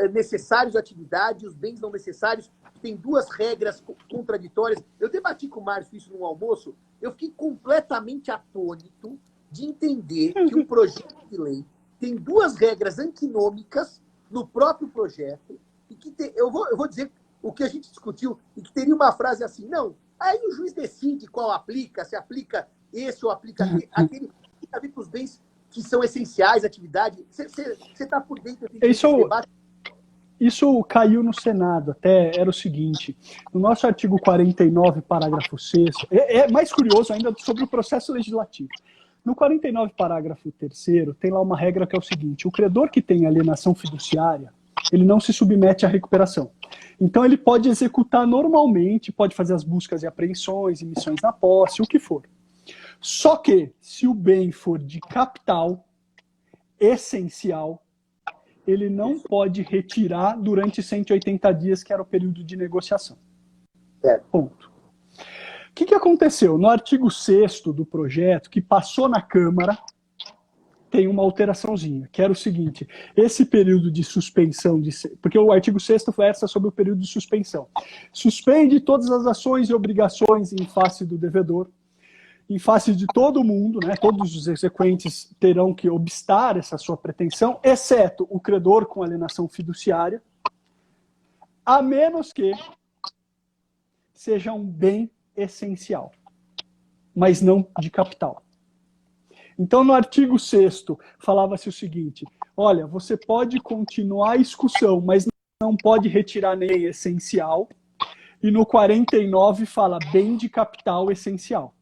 necessários à atividade e os bens não necessários. Tem duas regras contraditórias. Eu debati com o Márcio isso no almoço, eu fiquei completamente atônito de entender que um projeto de lei tem duas regras antinômicas no próprio projeto, e que eu vou dizer o que a gente discutiu, e que teria uma frase assim, não, aí o juiz decide qual aplica, se aplica esse ou aplica aquele, tem a ver com os bens que são essenciais à atividade. Você está por dentro desse debate? Isso caiu no Senado, até era o seguinte, no nosso artigo 49, parágrafo 6º, é mais curioso ainda sobre o processo legislativo. No 49, parágrafo 3º, tem lá uma regra que é o seguinte, o credor que tem alienação fiduciária, ele não se submete à recuperação. Então ele pode executar normalmente, pode fazer as buscas e apreensões, emissões na posse, o que for. Só que, se o bem for de capital essencial, ele não pode retirar durante 180 dias, que era o período de negociação. Ponto. O que aconteceu? No artigo 6º do projeto, que passou na Câmara, tem uma alteraçãozinha, que era o seguinte, esse período de suspensão, porque o artigo 6º versa sobre o período de suspensão. Suspende todas as ações e obrigações em face do devedor, em face de todo mundo, né, todos os exequentes terão que obstar essa sua pretensão, exceto o credor com alienação fiduciária, a menos que seja um bem essencial, mas não de capital. Então, no artigo 6º, falava-se o seguinte, olha, você pode continuar a execução, mas não pode retirar nem essencial, e no 49 fala bem de capital essencial.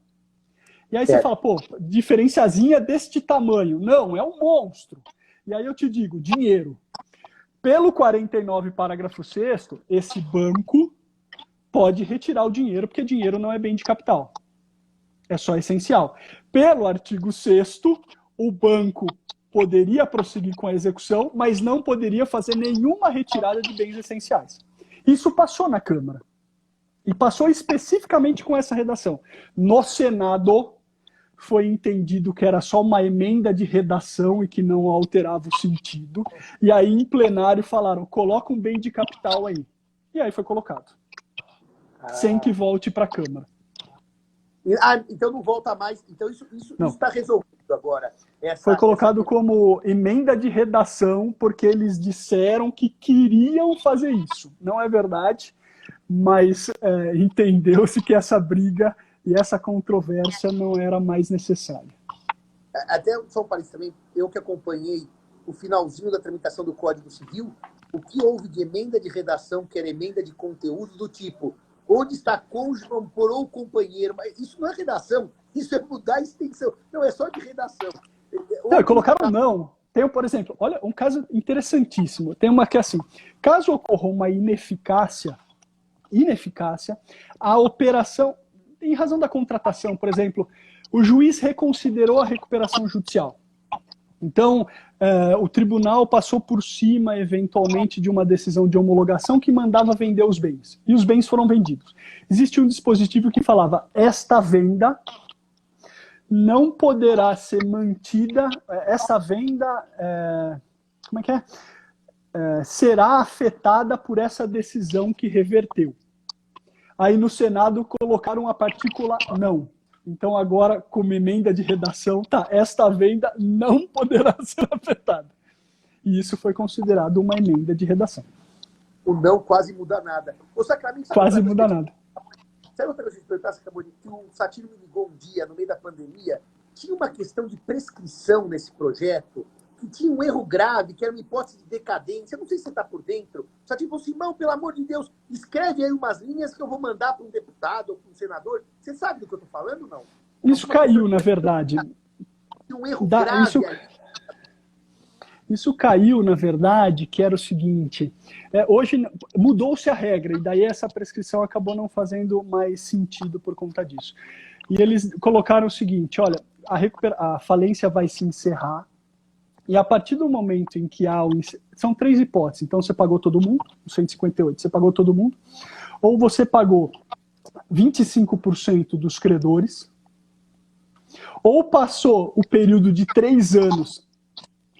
E aí você fala, pô, diferenciazinha deste tamanho. Não, é um monstro. E aí eu te digo, dinheiro. Pelo 49, parágrafo 6º, esse banco pode retirar o dinheiro, porque dinheiro não é bem de capital. É só essencial. Pelo artigo 6º, o banco poderia prosseguir com a execução, mas não poderia fazer nenhuma retirada de bens essenciais. Isso passou na Câmara. E passou especificamente com essa redação. No Senado, foi entendido que era só uma emenda de redação e que não alterava o sentido. E aí, em plenário, falaram, coloca um bem de capital aí. E aí foi colocado. Sem que volte para a Câmara. Então não volta mais. Então isso está resolvido agora. Foi colocado como emenda de redação, porque eles disseram que queriam fazer isso. Não é verdade, mas entendeu-se que essa briga e essa controvérsia não era mais necessária. Até só um parênteses também, eu que acompanhei o finalzinho da tramitação do Código Civil, o que houve de emenda de redação, que era emenda de conteúdo do tipo, onde está cônjuge, ou companheiro, mas isso não é redação, isso é mudar a extensão. Não, é só de redação. Não, colocaram não. Tem, por exemplo, olha, um caso interessantíssimo. Tem uma que é assim, caso ocorra uma ineficácia, a operação, em razão da contratação, por exemplo, o juiz reconsiderou a recuperação judicial. Então, o tribunal passou por cima, eventualmente, de uma decisão de homologação que mandava vender os bens. E os bens foram vendidos. Existe um dispositivo que falava, esta venda não poderá ser mantida, essa venda, como é que é? Será afetada por essa decisão que reverteu. Aí no Senado colocaram a partícula não. Então agora, como emenda de redação, esta venda não poderá ser afetada. E isso foi considerado uma emenda de redação. O não quase muda nada. O Sacramento quase muda nada. Sabe outra coisa que eu acabou de que o Satiro me ligou um dia, no meio da pandemia, tinha uma questão de prescrição nesse projeto, que tinha um erro grave, que era uma hipótese de decadência. Eu não sei se você está por dentro. Só tipo assim, irmão, pelo amor de Deus, escreve aí umas linhas que eu vou mandar para um deputado ou para um senador. Você sabe do que eu estou falando ou não? Isso caiu, na verdade. Tinha um erro grave aí. Isso caiu, na verdade, que era o seguinte, hoje mudou-se a regra, e daí essa prescrição acabou não fazendo mais sentido por conta disso. E eles colocaram o seguinte, olha, a falência vai se encerrar, e a partir do momento em que há são 3 hipóteses, então você pagou todo mundo, o 158, você pagou todo mundo, ou você pagou 25% dos credores, ou passou o período de 3 anos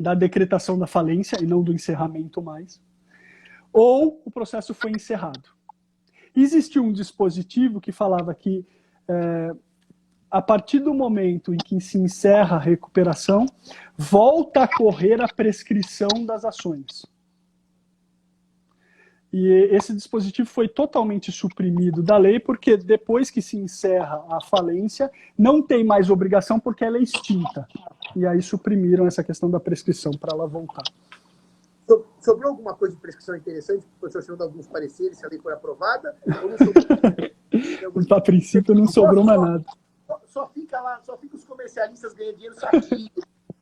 da decretação da falência, e não do encerramento mais, ou o processo foi encerrado. Existia um dispositivo que falava que a partir do momento em que se encerra a recuperação, volta a correr a prescrição das ações. E esse dispositivo foi totalmente suprimido da lei, porque depois que se encerra a falência, não tem mais obrigação porque ela é extinta. E aí suprimiram essa questão da prescrição para ela voltar. Sobrou alguma coisa de prescrição interessante? O professor tirou alguns pareceres, se a lei for aprovada? Ou não sobrou? A princípio não sobrou mais nada. Só fica lá, só fica os comercialistas ganhando dinheiro saquinho,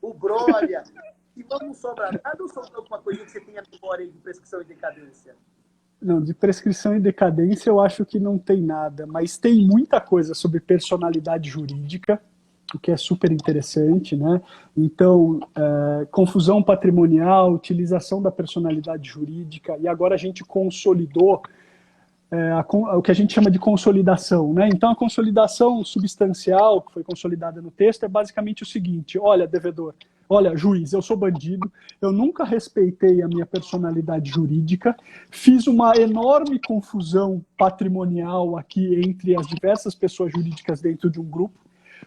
o Brolha. E não sobra nada ou sobrou alguma coisa que você tenha memória aí de prescrição e decadência? Não, de prescrição e decadência eu acho que não tem nada, mas tem muita coisa sobre personalidade jurídica, o que é super interessante, né? Então, confusão patrimonial, utilização da personalidade jurídica, e agora a gente consolidou o que a gente chama de consolidação, né? Então, a consolidação substancial, que foi consolidada no texto, é basicamente o seguinte: olha, devedor, olha, juiz, eu sou bandido, eu nunca respeitei a minha personalidade jurídica, fiz uma enorme confusão patrimonial aqui entre as diversas pessoas jurídicas dentro de um grupo,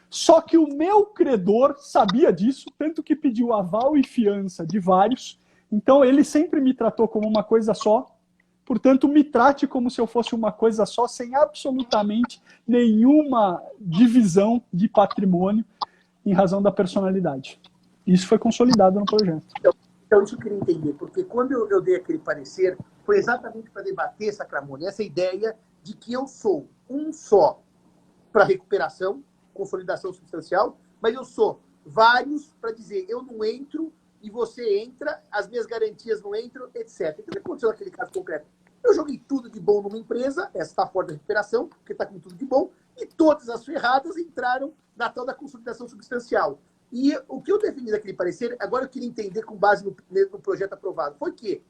só que o meu credor sabia disso, tanto que pediu aval e fiança de vários, então ele sempre me tratou como uma coisa só, portanto me trate como se eu fosse uma coisa só, sem absolutamente nenhuma divisão de patrimônio em razão da personalidade. Isso foi consolidado no projeto. Então isso eu queria entender, porque quando eu dei aquele parecer, foi exatamente para debater, Sacramone, essa ideia de que eu sou um só para recuperação, consolidação substancial, mas eu sou vários para dizer, eu não entro e você entra, as minhas garantias não entram, etc. Então o que aconteceu naquele caso concreto? Eu joguei tudo de bom numa empresa, essa está fora da recuperação, porque está com tudo de bom, e todas as ferradas entraram na tal da consolidação substancial. E o que eu defini naquele parecer, agora eu queria entender com base no projeto aprovado, foi que,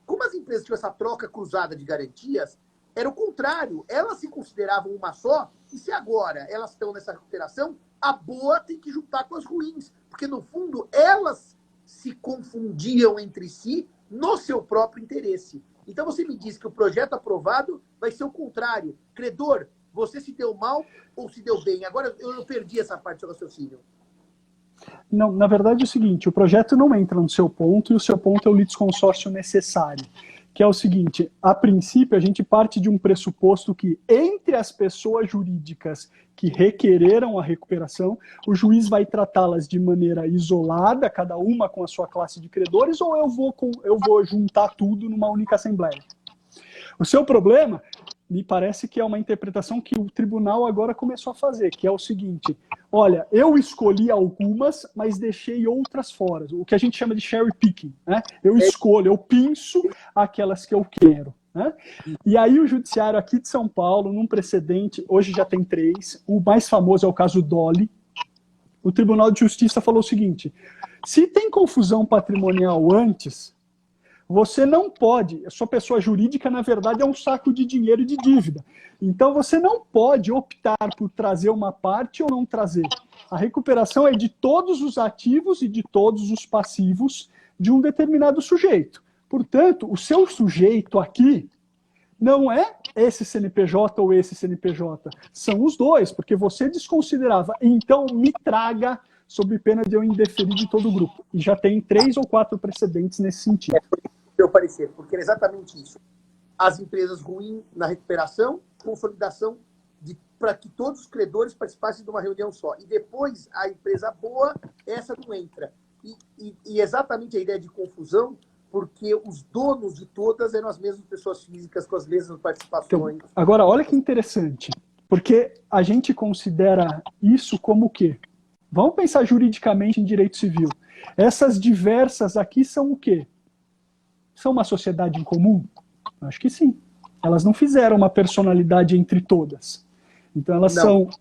como as empresas tinham essa troca cruzada de garantias, era o contrário, elas se consideravam uma só, e se agora elas estão nessa recuperação, a boa tem que juntar com as ruins, porque no fundo elas se confundiam entre si no seu próprio interesse. Então você me diz que o projeto aprovado vai ser o contrário. Credor, você se deu mal ou se deu bem? Agora eu perdi essa parte do seu raciocínio. Não, na verdade é o seguinte, o projeto não entra no seu ponto e o seu ponto é o litisconsórcio necessário, que é o seguinte: a princípio a gente parte de um pressuposto que entre as pessoas jurídicas que requereram a recuperação, o juiz vai tratá-las de maneira isolada, cada uma com a sua classe de credores, ou eu vou juntar tudo numa única assembleia. O seu problema, me parece que é uma interpretação que o tribunal agora começou a fazer, que é o seguinte: olha, eu escolhi algumas, mas deixei outras fora, o que a gente chama de cherry picking, né? Eu escolho, eu pinço aquelas que eu quero, né? E aí o judiciário aqui de São Paulo, num precedente, hoje já tem 3, o mais famoso é o caso Dolly, o Tribunal de Justiça falou o seguinte: se tem confusão patrimonial antes, você não pode, a sua pessoa jurídica, na verdade, é um saco de dinheiro e de dívida. Então, você não pode optar por trazer uma parte ou não trazer. A recuperação é de todos os ativos e de todos os passivos de um determinado sujeito. Portanto, o seu sujeito aqui não é esse CNPJ ou esse CNPJ. São os dois, porque você desconsiderava. Então, me traga sob pena de eu indeferir de todo o grupo. E já tem 3 ou 4 precedentes nesse sentido. Meu parecer, porque é exatamente isso. As empresas ruins na recuperação, consolidação para que todos os credores participassem de uma reunião só. E depois, a empresa boa, essa não entra. E exatamente a ideia de confusão, porque os donos de todas eram as mesmas pessoas físicas, com as mesmas participações. Então, agora, olha que interessante, porque a gente considera isso como o quê? Vamos pensar juridicamente em direito civil. Essas diversas aqui são o quê? São uma sociedade em comum? Acho que sim. Elas não fizeram uma personalidade entre todas. Então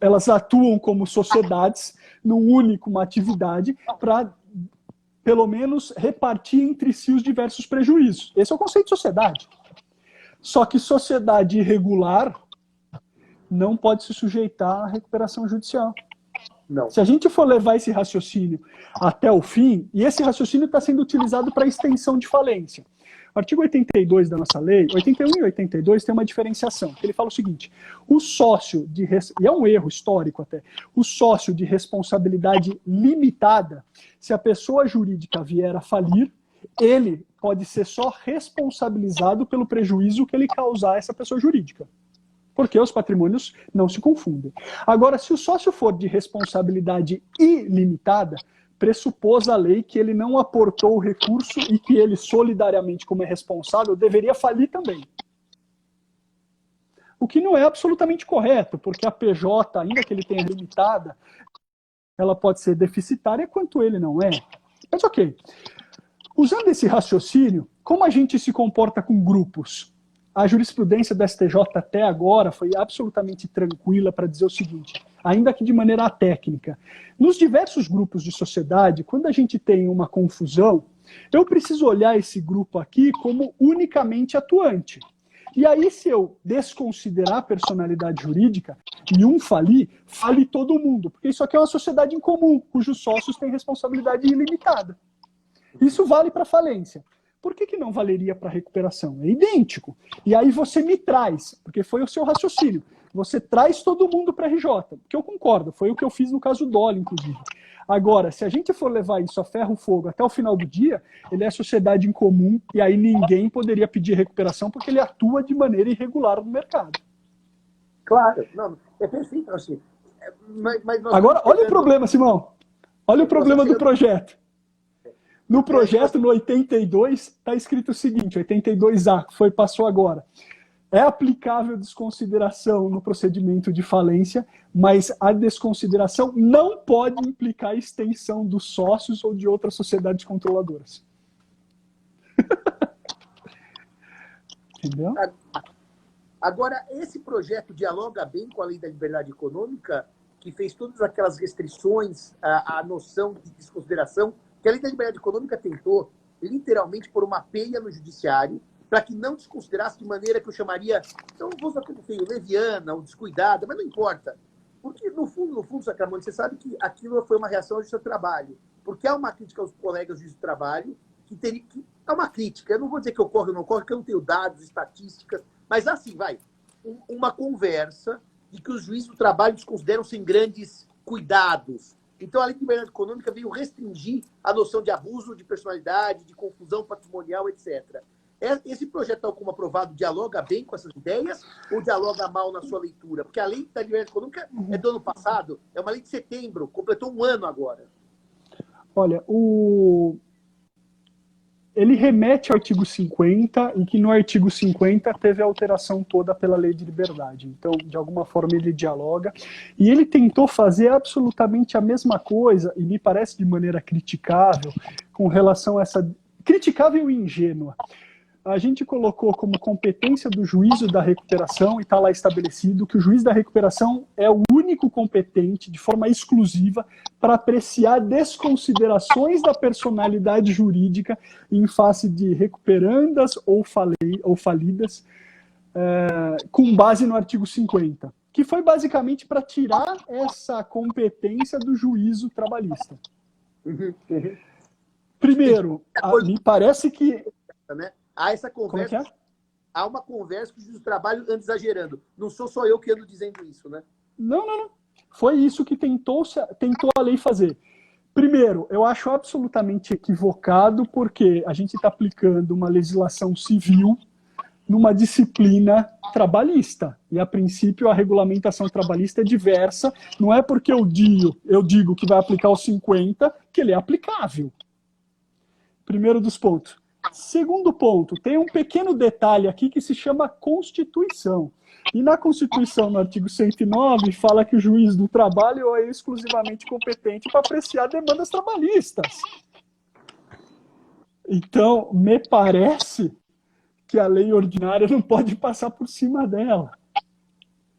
elas atuam como sociedades uma atividade para, pelo menos, repartir entre si os diversos prejuízos. Esse é o conceito de sociedade. Só que sociedade irregular não pode se sujeitar à recuperação judicial. Não. Se a gente for levar esse raciocínio até o fim, e esse raciocínio está sendo utilizado para extensão de falência. O artigo 82 da nossa lei, 81 e 82, tem uma diferenciação, que ele fala o seguinte, o sócio de, e é um erro histórico até, o sócio de responsabilidade limitada, se a pessoa jurídica vier a falir, ele pode ser só responsabilizado pelo prejuízo que ele causar a essa pessoa jurídica. Porque os patrimônios não se confundem. Agora, se o sócio for de responsabilidade ilimitada, pressupôs a lei que ele não aportou o recurso e que ele, solidariamente, como é responsável, deveria falir também. O que não é absolutamente correto, porque a PJ, ainda que ele tenha limitada, ela pode ser deficitária quanto ele não é. Mas ok. Usando esse raciocínio, como a gente se comporta com grupos? A jurisprudência do STJ até agora foi absolutamente tranquila para dizer o seguinte, ainda que de maneira técnica. Nos diversos grupos de sociedade, quando a gente tem uma confusão, eu preciso olhar esse grupo aqui como unicamente atuante. E aí, se eu desconsiderar a personalidade jurídica e um falir, fale todo mundo, porque isso aqui é uma sociedade em comum, cujos sócios têm responsabilidade ilimitada. Isso vale para falência. Por que não valeria para recuperação? É idêntico. E aí você me traz, porque foi o seu raciocínio, você traz todo mundo para a RJ, que eu concordo, foi o que eu fiz no caso Dolly, inclusive. Agora, se a gente for levar isso a ferro e fogo até o final do dia, ele é sociedade em comum e aí ninguém poderia pedir recuperação porque ele atua de maneira irregular no mercado. Claro, não, é perfeito. Assim, agora, olha o problema, Simão. Olha o problema do projeto. No projeto, no 82, está escrito o seguinte, 82A, que passou agora. É aplicável desconsideração no procedimento de falência, mas a desconsideração não pode implicar extensão dos sócios ou de outras sociedades controladoras. Entendeu? Agora, esse projeto dialoga bem com a Lei da Liberdade Econômica, que fez todas aquelas restrições à noção de desconsideração, que a Lei da Liberdade Econômica tentou, literalmente, pôr uma peia no judiciário para que não desconsiderasse de maneira que eu chamaria, não vou usar como feio, leviana ou descuidada, mas não importa. Porque, no fundo, Sacramone, você sabe que aquilo foi uma reação ao Justiça do Trabalho. Porque há uma crítica aos colegas do Justiça do Trabalho, que teria que... É uma crítica, eu não vou dizer que ocorre ou não ocorre, porque eu não tenho dados, estatísticas, mas assim, uma conversa de que os juízes do trabalho desconsideram sem grandes cuidados. Então, a Lei de Liberdade Econômica veio restringir a noção de abuso de personalidade, de confusão patrimonial, etc. Esse projeto, tal como aprovado, dialoga bem com essas ideias ou dialoga mal na sua leitura? Porque a Lei da Liberdade Econômica é do ano passado, é uma lei de setembro, completou um ano agora. Olha, ele remete ao artigo 50, em que no artigo 50 teve a alteração toda pela Lei de Liberdade. Então, de alguma forma, ele dialoga. E ele tentou fazer absolutamente a mesma coisa, e me parece de maneira criticável, com relação a essa... criticável e ingênua. A gente colocou como competência do juízo da recuperação, e está lá estabelecido que o juiz da recuperação é o único competente, de forma exclusiva, para apreciar desconsiderações da personalidade jurídica em face de recuperandas ou falidas, com base no artigo 50, que foi basicamente para tirar essa competência do juízo trabalhista. Primeiro, me parece que... Há essa conversa, Como é que é? Há uma conversa que o juiz do trabalho anda exagerando. Não sou só eu que ando dizendo isso, né? Não. Foi isso que tentou a lei fazer. Primeiro, eu acho absolutamente equivocado, porque a gente está aplicando uma legislação civil numa disciplina trabalhista. E, a princípio, a regulamentação trabalhista é diversa. Não é porque eu digo que vai aplicar os 50 que ele é aplicável. Primeiro dos pontos. Segundo ponto, tem um pequeno detalhe aqui que se chama Constituição. E na Constituição, no artigo 109, fala que o juiz do trabalho é exclusivamente competente para apreciar demandas trabalhistas. Então, me parece que a lei ordinária não pode passar por cima dela.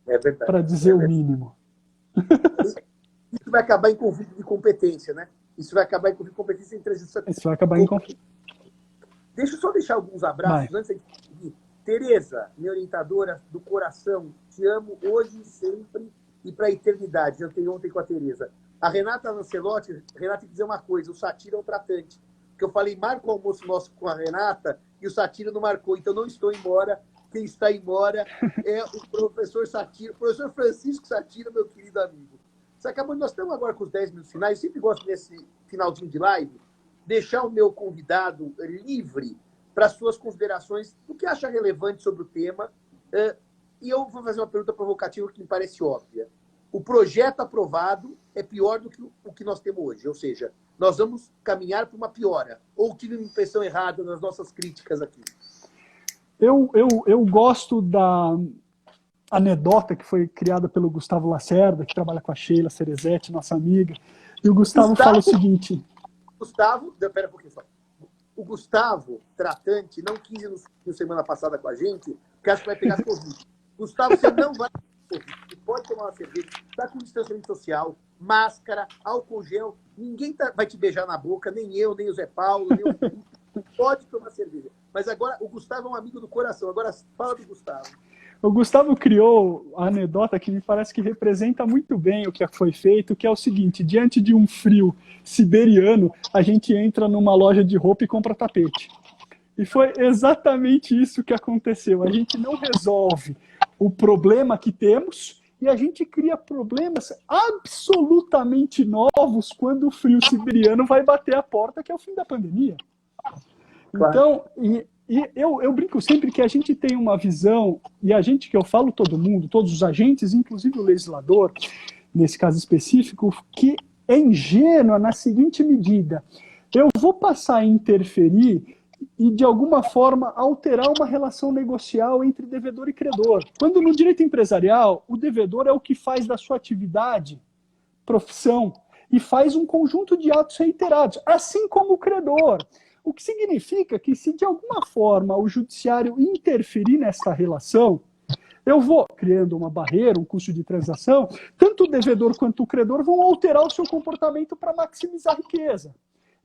É verdade. Para dizer o mínimo. Isso vai acabar em conflito de competência, né? Isso vai acabar em conflito de competência entre as instituições. Isso vai acabar em conflito. Deixa eu só deixar alguns abraços antes de seguir. Tereza, minha orientadora do coração, te amo hoje, sempre e para a eternidade. Eu tenho ontem com a Tereza. A Renata Lancelotti, Renata, quer dizer uma coisa, o Satira é um tratante. que eu falei, marca o almoço nosso com a Renata, e o Satiro não marcou, então não estou embora. Quem está embora é o professor Satiro, professor Francisco Satiro, meu querido amigo. Sacramone, nós estamos agora com os 10 minutos finais, eu sempre gosto nesse finalzinho de live, deixar o meu convidado livre para suas considerações, o que acha relevante sobre o tema. E eu vou fazer uma pergunta provocativa que me parece óbvia. O projeto aprovado é pior do que o que nós temos hoje, ou seja, nós vamos caminhar para uma piora. Ou tive uma impressão errada nas nossas críticas aqui? Eu gosto da anedota que foi criada pelo Gustavo Lacerda, que trabalha com a Sheila Cerezetti, nossa amiga. E o Gustavo fala o seguinte... Pera um pouquinho só. O Gustavo, tratante, não quis ir no semana passada com a gente, porque acho que vai pegar Covid. Gustavo, você não vai pegar Covid. Você pode tomar uma cerveja, está com distanciamento social, máscara, álcool gel, ninguém vai te beijar na boca, nem eu, nem o Zé Paulo, nem o Felipe. Pode tomar cerveja. Mas agora, o Gustavo é um amigo do coração. Agora, fala do Gustavo. O Gustavo criou a anedota que me parece que representa muito bem o que foi feito, que é o seguinte: diante de um frio siberiano, a gente entra numa loja de roupa e compra tapete. E foi exatamente isso que aconteceu. A gente não resolve o problema que temos e a gente cria problemas absolutamente novos quando o frio siberiano vai bater a porta, que é o fim da pandemia. Então, eu brinco sempre que a gente tem uma visão, e a gente, que eu falo todo mundo, todos os agentes, inclusive o legislador, nesse caso específico, que é ingênua na seguinte medida: eu vou passar a interferir e, de alguma forma, alterar uma relação negocial entre devedor e credor. Quando no direito empresarial, o devedor é o que faz da sua atividade profissão e faz um conjunto de atos reiterados, assim como o credor. O que significa que, se de alguma forma o judiciário interferir nessa relação, eu vou criando uma barreira, um custo de transação, tanto o devedor quanto o credor vão alterar o seu comportamento para maximizar a riqueza.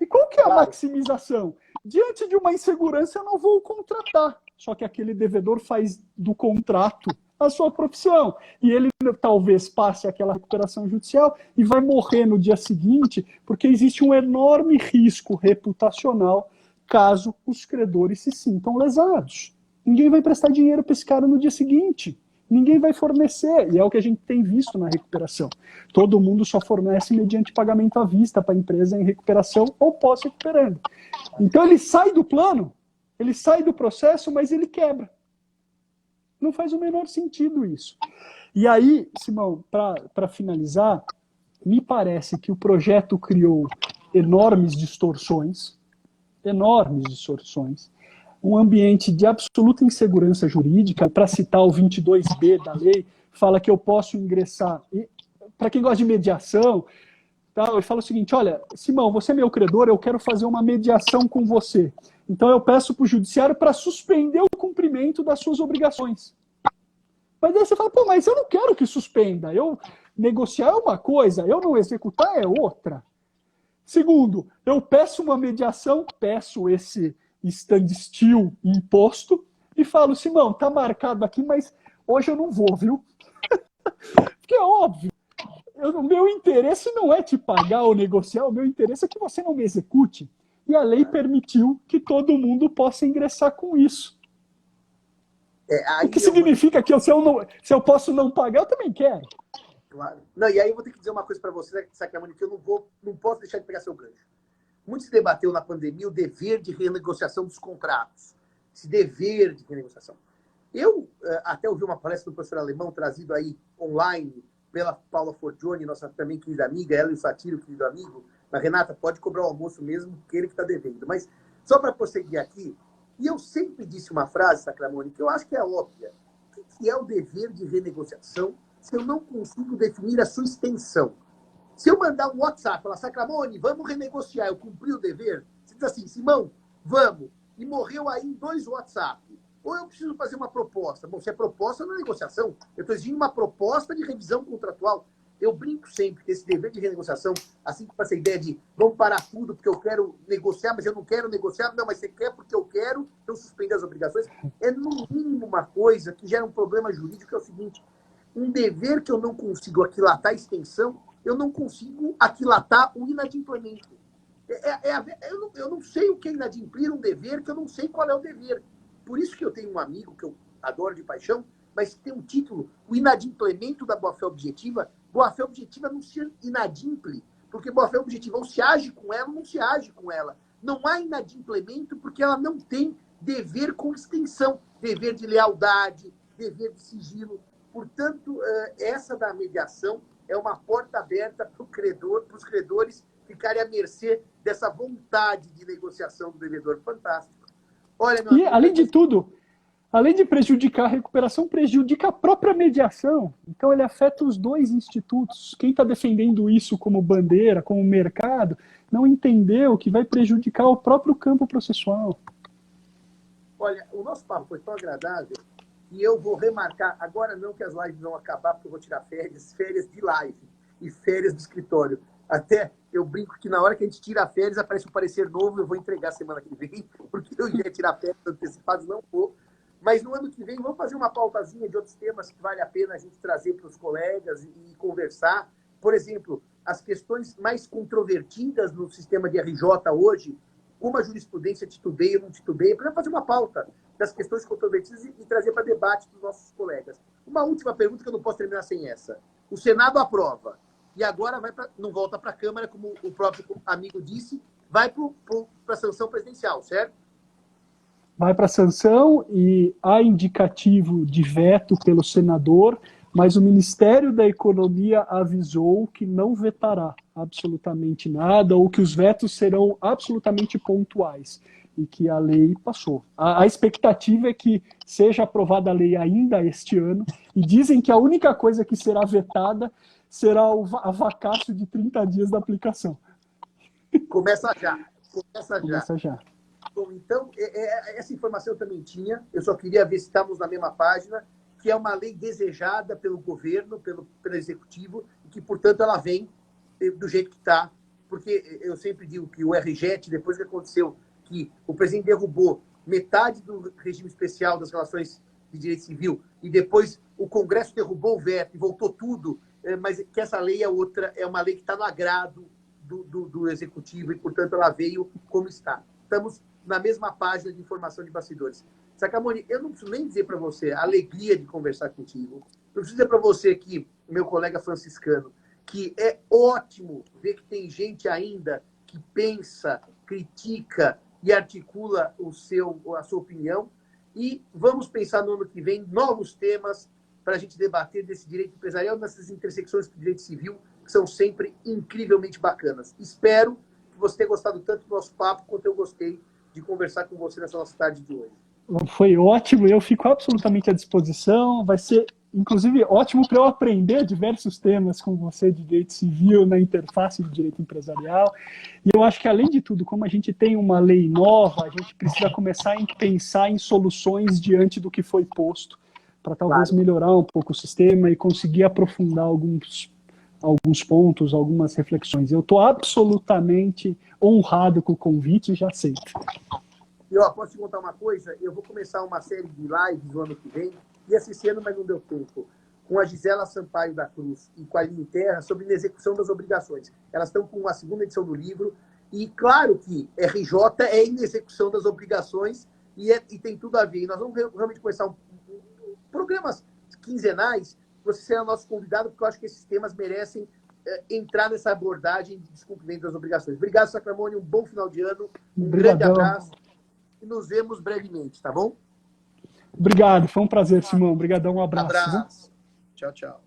E qual que é a maximização? Diante de uma insegurança, eu não vou contratar. Só que aquele devedor faz do contrato a sua profissão. E ele talvez passe aquela recuperação judicial e vai morrer no dia seguinte, porque existe um enorme risco reputacional caso os credores se sintam lesados. Ninguém vai prestar dinheiro para esse cara no dia seguinte. Ninguém vai fornecer. E é o que a gente tem visto na recuperação. Todo mundo só fornece mediante pagamento à vista para a empresa em recuperação ou pós-recuperando. Então ele sai do plano, ele sai do processo, mas ele quebra. Não faz o menor sentido isso. E aí, Simão, para finalizar, me parece que o projeto criou enormes distorções, um ambiente de absoluta insegurança jurídica. Para citar o 22B da lei, fala que eu posso ingressar, para quem gosta de mediação, ele fala o seguinte: olha, Simão, você é meu credor, eu quero fazer uma mediação com você. Então eu peço para o judiciário para suspender o cumprimento das suas obrigações. Mas aí você fala, pô, mas eu não quero que suspenda. Eu negociar é uma coisa, eu não executar é outra. Segundo, eu peço uma mediação, peço esse standstill imposto e falo, Simão, tá marcado aqui, mas hoje eu não vou, viu? Porque é óbvio. O meu interesse não é te pagar ou negociar, o meu interesse é que você não me execute. E a lei permitiu que todo mundo possa ingressar com isso. O que significa que se eu posso não pagar, eu também quero. Claro. Não, e aí eu vou ter que dizer uma coisa para você, Sacramone, que eu não posso deixar de pegar seu gancho. Muito se debateu na pandemia o dever de renegociação dos contratos. Esse dever de renegociação. Eu até ouvi uma palestra do professor alemão, trazido aí online pela Paula Forgione, nossa também querida amiga, ela e o Satiro, querido amigo. A Renata pode cobrar o almoço mesmo, que ele que está devendo. Mas só para prosseguir aqui, e eu sempre disse uma frase, Sacramone, que eu acho que é óbvia. O que é o dever de renegociação se eu não consigo definir a sua extensão? Se eu mandar um WhatsApp, falar, Sacramone, vamos renegociar, eu cumpri o dever? Você diz assim, Simão, vamos. E morreu aí em 2 WhatsApp. Ou eu preciso fazer uma proposta. Bom, se é proposta, não é negociação. Eu estou exigindo uma proposta de revisão contratual. Eu brinco sempre que esse dever de renegociação, assim como essa ideia de vamos parar tudo porque eu quero negociar, mas eu não quero negociar. Não, mas você quer porque eu quero, então suspender as obrigações. É no mínimo uma coisa que gera um problema jurídico, que é o seguinte: um dever que eu não consigo aquilatar a extensão, eu não consigo aquilatar o inadimplemento. Eu não sei o que é inadimplir um dever, que eu não sei qual é o dever. Por isso que eu tenho um amigo que eu adoro de paixão, mas que tem um título, o inadimplemento da boa-fé objetiva. Boa-fé objetiva não se inadimple, porque boa-fé objetiva ou se age com ela ou não se age com ela. Não há inadimplemento porque ela não tem dever com extensão, dever de lealdade, dever de sigilo. Portanto, essa da mediação é uma porta aberta para os credores ficarem à mercê dessa vontade de negociação do devedor. Fantástico. Olha, meu amigo, além de tudo, além de prejudicar a recuperação, prejudica a própria mediação. Então, ele afeta os dois institutos. Quem está defendendo isso como bandeira, como mercado, não entendeu que vai prejudicar o próprio campo processual. Olha, o nosso papo foi tão agradável e eu vou remarcar, agora não que as lives vão acabar, porque eu vou tirar férias de live e férias do escritório. Até eu brinco que na hora que a gente tira férias, aparece um parecer novo, eu vou entregar semana que vem, porque eu ia tirar férias antecipadas, não vou. Mas no ano que vem, vamos fazer uma pautazinha de outros temas que vale a pena a gente trazer para os colegas e conversar. Por exemplo, as questões mais controvertidas no sistema de RJ hoje, como a jurisprudência titubeia ou não titubeia, para fazer uma pauta das questões controvertidas e trazer para debate dos nossos colegas. Uma última pergunta que eu não posso terminar sem essa. O Senado aprova. E agora não volta para a Câmara, como o próprio amigo disse, vai para a sanção presidencial, certo? Vai para a sanção e há indicativo de veto pelo senador, mas o Ministério da Economia avisou que não vetará absolutamente nada ou que os vetos serão absolutamente pontuais e que a lei passou. A expectativa é que seja aprovada a lei ainda este ano e dizem que a única coisa que será vetada será a vacácio de 30 dias da aplicação. Começa já. Começa já. Bom, então, essa informação eu também tinha, eu só queria ver se estamos na mesma página, que é uma lei desejada pelo governo, pelo Executivo, e que, portanto, ela vem do jeito que está, porque eu sempre digo que o RJET, depois que aconteceu que o presidente derrubou metade do regime especial das relações de direito civil, e depois o Congresso derrubou o veto e voltou tudo, mas que essa lei é uma lei que está no agrado do Executivo, e, portanto, ela veio como está. Estamos na mesma página de informação de bastidores. Sacamone, eu não preciso nem dizer para você a alegria de conversar contigo. Eu preciso dizer para você que, meu colega franciscano, que é ótimo ver que tem gente ainda que pensa, critica e articula a sua opinião. E vamos pensar no ano que vem novos temas para a gente debater desse direito empresarial, nessas intersecções com o direito civil, que são sempre incrivelmente bacanas. Espero que você tenha gostado tanto do nosso papo quanto eu gostei de conversar com você nessa nossa tarde de hoje. Foi ótimo, eu fico absolutamente à disposição. Vai ser, inclusive, ótimo para eu aprender diversos temas com você de direito civil na interface do direito empresarial. E eu acho que, além de tudo, como a gente tem uma lei nova, a gente precisa começar a pensar em soluções diante do que foi posto, para talvez melhorar um pouco o sistema e conseguir aprofundar alguns pontos, algumas reflexões. Eu estou absolutamente honrado com o convite e já aceito. E posso te contar uma coisa? Eu vou começar uma série de lives no ano que vem, e esse ano, mas não deu tempo, com a Gisela Sampaio da Cruz e com a Aline Terra sobre inexecução das obrigações. Elas estão com a segunda edição do livro, e claro que RJ é inexecução das obrigações e tem tudo a ver. E nós vamos realmente começar programas quinzenais. Você será nosso convidado, porque eu acho que esses temas merecem entrar nessa abordagem de descumprimento das obrigações. Obrigado, Sacramone. Um bom final de ano. Um grande abraço. E nos vemos brevemente, tá bom? Obrigado. Foi um prazer, Simão. Obrigadão. Um abraço. Abraço. Tchau, tchau.